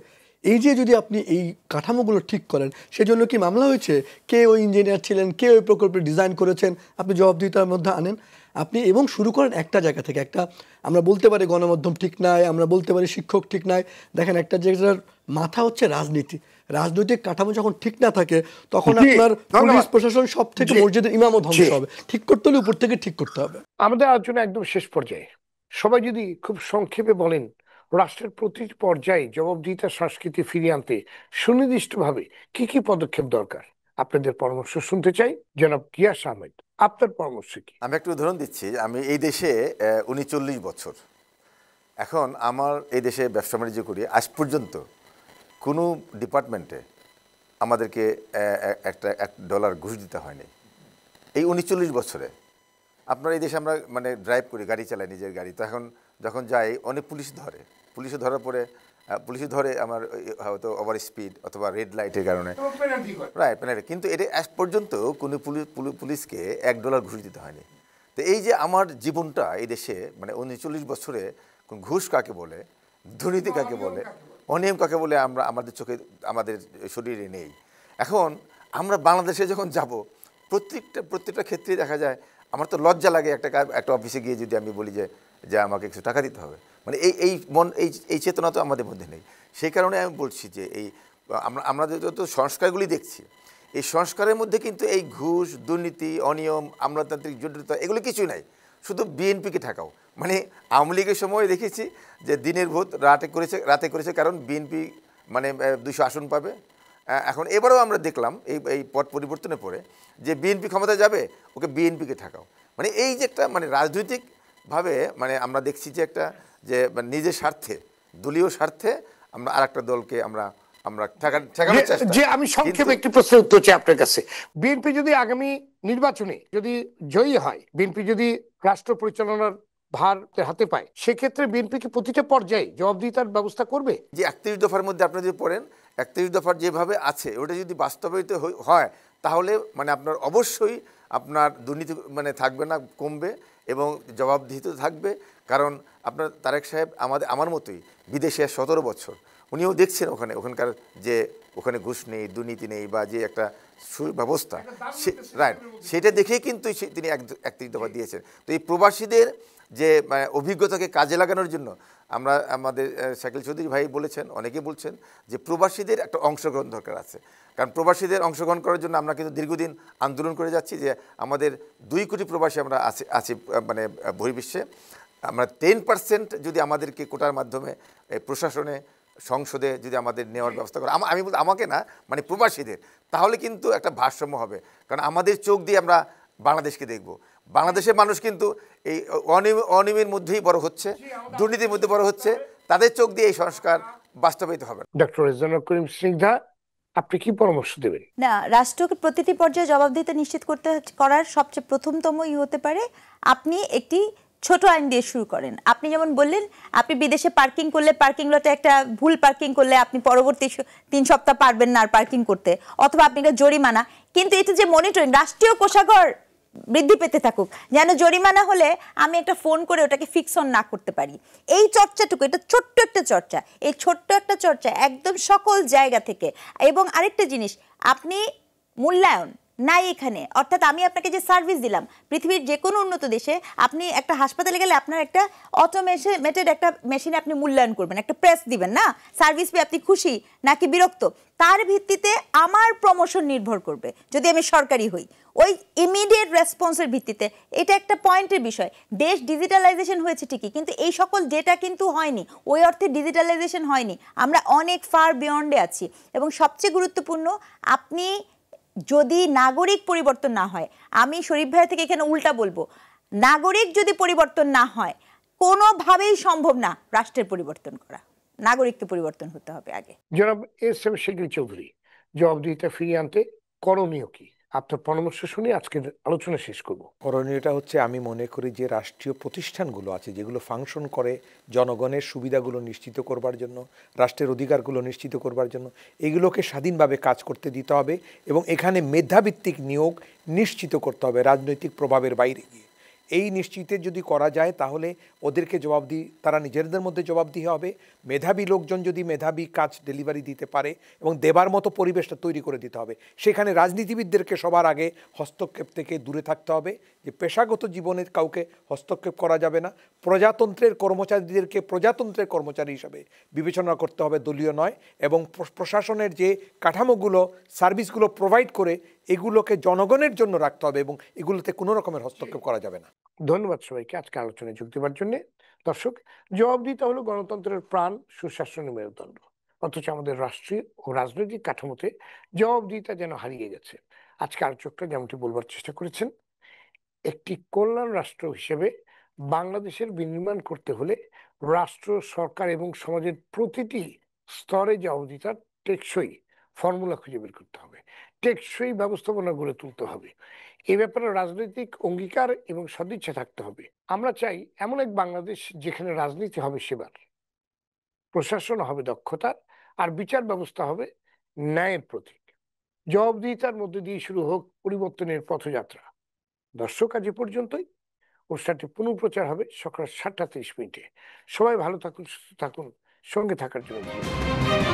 এই যে যদি আপনি এই কাঠামোগুলো ঠিক করেন, সেজন্য কি মামলা হয়েছে? কে ওই ইঞ্জিনিয়ার ছিলেন, কে ওই প্রকল্পের ডিজাইন করেছেন, আপনি জবাবদিহিতার মধ্যে আনেন আপনি, এবং শুরু করেন একটা জায়গা থেকে। একটা আমরা বলতে পারি গণমাধ্যম ঠিক নাই, আমরা বলতে পারি শিক্ষক ঠিক নাই, দেখেন একটা জায়গার মাথা হচ্ছে রাজনীতি। রাজনৈতিক কাঠামো যখন ঠিক না থাকে তখন আপনার পুলিশ প্রশাসন সব থেকে মসজিদের ইমামও ধ্বংস হবে। ঠিক করতে হলে উপর থেকে ঠিক করতে হবে। আমাদের আলোচনা একদম শেষ পর্যায়ে, সবাই যদি খুব সংক্ষেপে বলেন রাষ্ট্রের প্রতিটি পর্যায়ে জবাবদিহিতার সংস্কৃতি ফিরিয়ে আনতে সুনির্দিষ্টভাবে কি কি পদক্ষেপ দরকার, আপনাদের পরামর্শ শুনতে চাই। জনাব গিয়াস আহমেদ, আপনার পরামর্শ কি? আমি একটু উদাহরণ দিচ্ছি। আমি এই দেশে 39 বছর, এখন আমার এই দেশে ব্যবসা বাণিজ্য করি। আজ পর্যন্ত কোনো ডিপার্টমেন্টে আমাদেরকে $1 ঘুষ দিতে হয়নি এই 39 বছরে। আপনার এই দেশে আমরা মানে ড্রাইভ করি, গাড়ি চালাই, নিজের গাড়ি। তো এখন যখন যাই অনেক পুলিশে ধরার পরে পুলিশে ধরে আমার হয়তো ওভার স্পিড অথবা রেড লাইটের কারণে, রাইট, পেনাল্টি। কিন্তু এটা আজ পর্যন্ত কোনো পুলিশকে $1 ঘুষ দিতে হয়নি। তো এই যে আমার জীবনটা এই দেশে মানে 39 বছরে ঘুষ কাকে বলে, দুর্নীতি কাকে বলে, অনিয়ম কাকে বলে আমরা আমাদের চোখে আমাদের শরীরে নেই। এখন আমরা বাংলাদেশে যখন যাব প্রত্যেকটা ক্ষেত্রে দেখা যায় আমার তো লজ্জা লাগে একটা অফিসে গিয়ে যদি আমি বলি যে আমাকে কিছু টাকা দিতে হবে, মানে এই চেতনা তো আমাদের মধ্যে নেই। সেই কারণে আমি বলছি যে আমরা যত সংস্কারগুলি দেখছি, এই সংস্কারের মধ্যে কিন্তু এই ঘুষ, দুর্নীতি, অনিয়ম, আমলাতান্ত্রিক জটিলতা এগুলো কিছুই নাই। শুধু বিএনপিকে ঠেকাও। মানে আওয়ামী লীগের সময় দেখেছি যে দিনের ভোট রাতে করেছে কারণ বিএনপি মানে 200 আসন পাবে। এখন এবারেও আমরা দেখলাম এই পট পরিবর্তনের পরে যে বিএনপি ক্ষমতায় যাবে, ওকে বিএনপিকে ঠেকাও। মানে এই যে একটা মানে রাজনৈতিকভাবে মানে আমরা দেখছি যে একটা যে নিজের স্বার্থে, দলীয় স্বার্থে আমরা আরেকটা দলকে আমরা ঠেকানোর চেষ্টা। যে আমি সংক্ষেপে একটি প্রশ্নের উত্তর চাই আপনার কাছে। বিএনপি যদি আগামী নির্বাচনে যদি জয়ী হয়, বিএনপি যদি রাষ্ট্র পরিচালনার ভার হাতে পায়, সেক্ষেত্রে বিএনপি কি প্রতিটা পর্যায়ে জবাবদিহিতার ব্যবস্থা করবে? যে 31 দফার মধ্যে আপনি যদি পড়েন, 31 দফার যেভাবে আছে ওটা যদি বাস্তবায়িত হয় তাহলে মানে আপনার অবশ্যই আপনার দুর্নীতি মানে থাকবে না, কমবে এবং জবাবদিহিত থাকবে। কারণ আপনার তারেক সাহেব আমার মতোই বিদেশে 17 বছর, উনিও দেখছেন ওখানকার যে ওখানে ঘুষ নেই, দুর্নীতি নেই বা যে একটা সুব্যবস্থা, রাইট, সেটা দেখেই কিন্তু তিনি 31 দফা দিয়েছেন। তো এই প্রবাসীদের যে অভিজ্ঞতাকে কাজে লাগানোর জন্য আমরা আমাদের শাকিল চৌধুরী ভাই বলেছেন, অনেকে বলছেন যে প্রবাসীদের একটা অংশগ্রহণ দরকার আছে। কারণ প্রবাসীদের অংশগ্রহণ করার জন্য আমরা কিন্তু দীর্ঘদিন আন্দোলন করে যাচ্ছি যে আমাদের 2 কোটি প্রবাসী আমরা আছি মানে বহির্বিশ্বে। আমরা 10% যদি আমাদেরকে কোটার মাধ্যমে প্রশাসনে, সংসদে যদি আমাদের নেওয়ার ব্যবস্থা করে, আমি বলতে আমাকে না, মানে প্রবাসীদের, তাহলে কিন্তু একটা ভারসাম্য হবে। কারণ আমাদের চোখ দিয়ে আমরা বাংলাদেশকে দেখব। বাংলাদেশের মানুষ কিন্তু এই অনিয়মের মধ্যেই বড় হচ্ছে, দুর্নীতির মধ্যে বড় হচ্ছে, তাদের চোখ দিয়ে এই সংস্কার বাস্তবায়িত হবে। ডক্টর রেজানুর করিম স্নিগ্ধা, আপনি কি পরামর্শ দেবেন? না, রাষ্ট্রকে প্রতিটি পর্যায়ে জবাবদিহিতা নিশ্চিত করার সবচেয়ে প্রথমতম হতে পারে আপনি একটি ছোট আইন দিয়ে শুরু করেন। আপনি যেমন বললেন, আপনি বিদেশে পার্কিং করলে, পার্কিং লটে একটা ভুল পার্কিং করলে আপনি পরবর্তী 3 সপ্তাহ পারবেন না আর পার্কিং করতে, অথবা আপনি একটা জরিমানা। কিন্তু এটা যে মনিটরিং, রাষ্ট্রীয় কোষাগার বৃদ্ধি পেতে থাকুক, যেন জরিমানা হলে আমি একটা ফোন করে ওটাকে ফিক্স অন না করতে পারি। এই চর্চাটুকু, এটা ছোট্ট একটা চর্চা, এই ছোট্ট একটা চর্চা একদম সকল জায়গা থেকে। এবং আরেকটা জিনিস, আপনি মূল্যায়ন নাই এখানে, অর্থাৎ আমি আপনাকে যে সার্ভিস দিলাম, পৃথিবীর যে কোনো উন্নত দেশে আপনি একটা হাসপাতালে গেলে আপনার একটা অটোমেটেড একটা মেশিনে আপনি মূল্যায়ন করবেন, একটা প্রেস দিবেন না, সার্ভিস পেয়ে আপনি খুশি নাকি বিরক্ত, তার ভিত্তিতে আমার প্রমোশন নির্ভর করবে যদি আমি সরকারি হই, ওই ইমিডিয়েট রেসপন্সের ভিত্তিতে। এটা একটা পয়েন্টের বিষয়। দেশ ডিজিটালাইজেশন হয়েছে ঠিকই, কিন্তু এই সকল ডেটা কিন্তু হয়নি, ওই অর্থে ডিজিটালাইজেশন হয়নি, আমরা অনেক ফার বিয়ন্ডে আছি। এবং সবচেয়ে গুরুত্বপূর্ণ, আপনি যদি নাগরিক পরিবর্তন না হয়, আমি শরীফ ভাইয়া থেকে এখানে উল্টা বলবো, নাগরিক যদি পরিবর্তন না হয় কোনোভাবেই সম্ভব না রাষ্ট্রের পরিবর্তন করা, নাগরিককে পরিবর্তন হতে হবে আগে। জনাব এস.এম. শাকিল চৌধুরী, জবাবদিহিতা ফিরিয়ে আনতে করণীয় কি? আপনার পরামর্শ শুনে আজকের আলোচনা শেষ করব। করণীয়টা হচ্ছে, আমি মনে করি যে রাষ্ট্রীয় প্রতিষ্ঠানগুলো আছে যেগুলো ফাংশন করে জনগণের সুবিধাগুলো নিশ্চিত করবার জন্য, রাষ্ট্রের অধিকারগুলো নিশ্চিত করবার জন্য, এগুলোকে স্বাধীনভাবে কাজ করতে দিতে হবে এবং এখানে মেধাভিত্তিক নিয়োগ নিশ্চিত করতে হবে রাজনৈতিক প্রভাবের বাইরে গিয়ে। এই নিশ্চিতে যদি করা যায় তাহলে ওদেরকে তারা নিজেদের মধ্যে জবাবদিহি হবে। মেধাবী লোকজন যদি মেধাবী কাজ ডেলিভারি দিতে পারে এবং দেবার মতো পরিবেশটা তৈরি করে দিতে হবে। সেখানে রাজনীতিবিদদেরকে সবার আগে হস্তক্ষেপ থেকে দূরে থাকতে হবে, যে পেশাগত জীবনে কাউকে হস্তক্ষেপ করা যাবে না। প্রজাতন্ত্রের কর্মচারীদেরকে প্রজাতন্ত্রের কর্মচারী হিসাবে বিবেচনা করতে হবে, দলীয় নয়। এবং প্রশাসনের যে কাঠামোগুলো সার্ভিসগুলো প্রোভাইড করে এগুলোকে জনগণের জন্য রাখতে হবে এবং এগুলোতে কোনো রকমের হস্তক্ষেপ করা যাবে না। ধন্যবাদ সবাইকে আজকে আলোচনায় যোগ দেওয়ার জন্য। দর্শক, জবাবদিহিতা হলো গণতন্ত্রের প্রাণ, সুশাসনের মেরুদণ্ড। অথচ আমাদের রাষ্ট্রীয় ও রাজনৈতিক কাঠামোতে জবাবদিহিতা যেন হারিয়ে গেছে। আজকে আলোচকরা যেমনটি বলবার চেষ্টা করেছেন, একটি কল্যাণ রাষ্ট্র হিসেবে বাংলাদেশের বিনির্মাণ করতে হলে রাষ্ট্র, সরকার এবং সমাজের প্রতিটি স্তরে জবাবদিহিতার টেকসই ফর্মুলা খুঁজে বের করতে হবে, টেকসই ব্যবস্থাপনা গড়ে তুলতে হবে। এ ব্যাপারে রাজনৈতিক অঙ্গীকার এবং সদিচ্ছা থাকতে হবে। আমরা চাই এমন এক বাংলাদেশ যেখানে রাজনীতি হবে সেবার, প্রশাসন হবে দক্ষতার, আর বিচার ব্যবস্থা হবে ন্যায়ের প্রতীক। জবাবদিহিতার মধ্যে দিয়ে শুরু হোক পরিবর্তনের পথযাত্রা। দর্শক, আজ এ পর্যন্তই। অনুষ্ঠানটি পুনঃপ্রচার হবে সকাল 7:30। সবাই ভালো থাকুন, সুস্থ থাকুন। সঙ্গে থাকার জন্য ধন্যবাদ।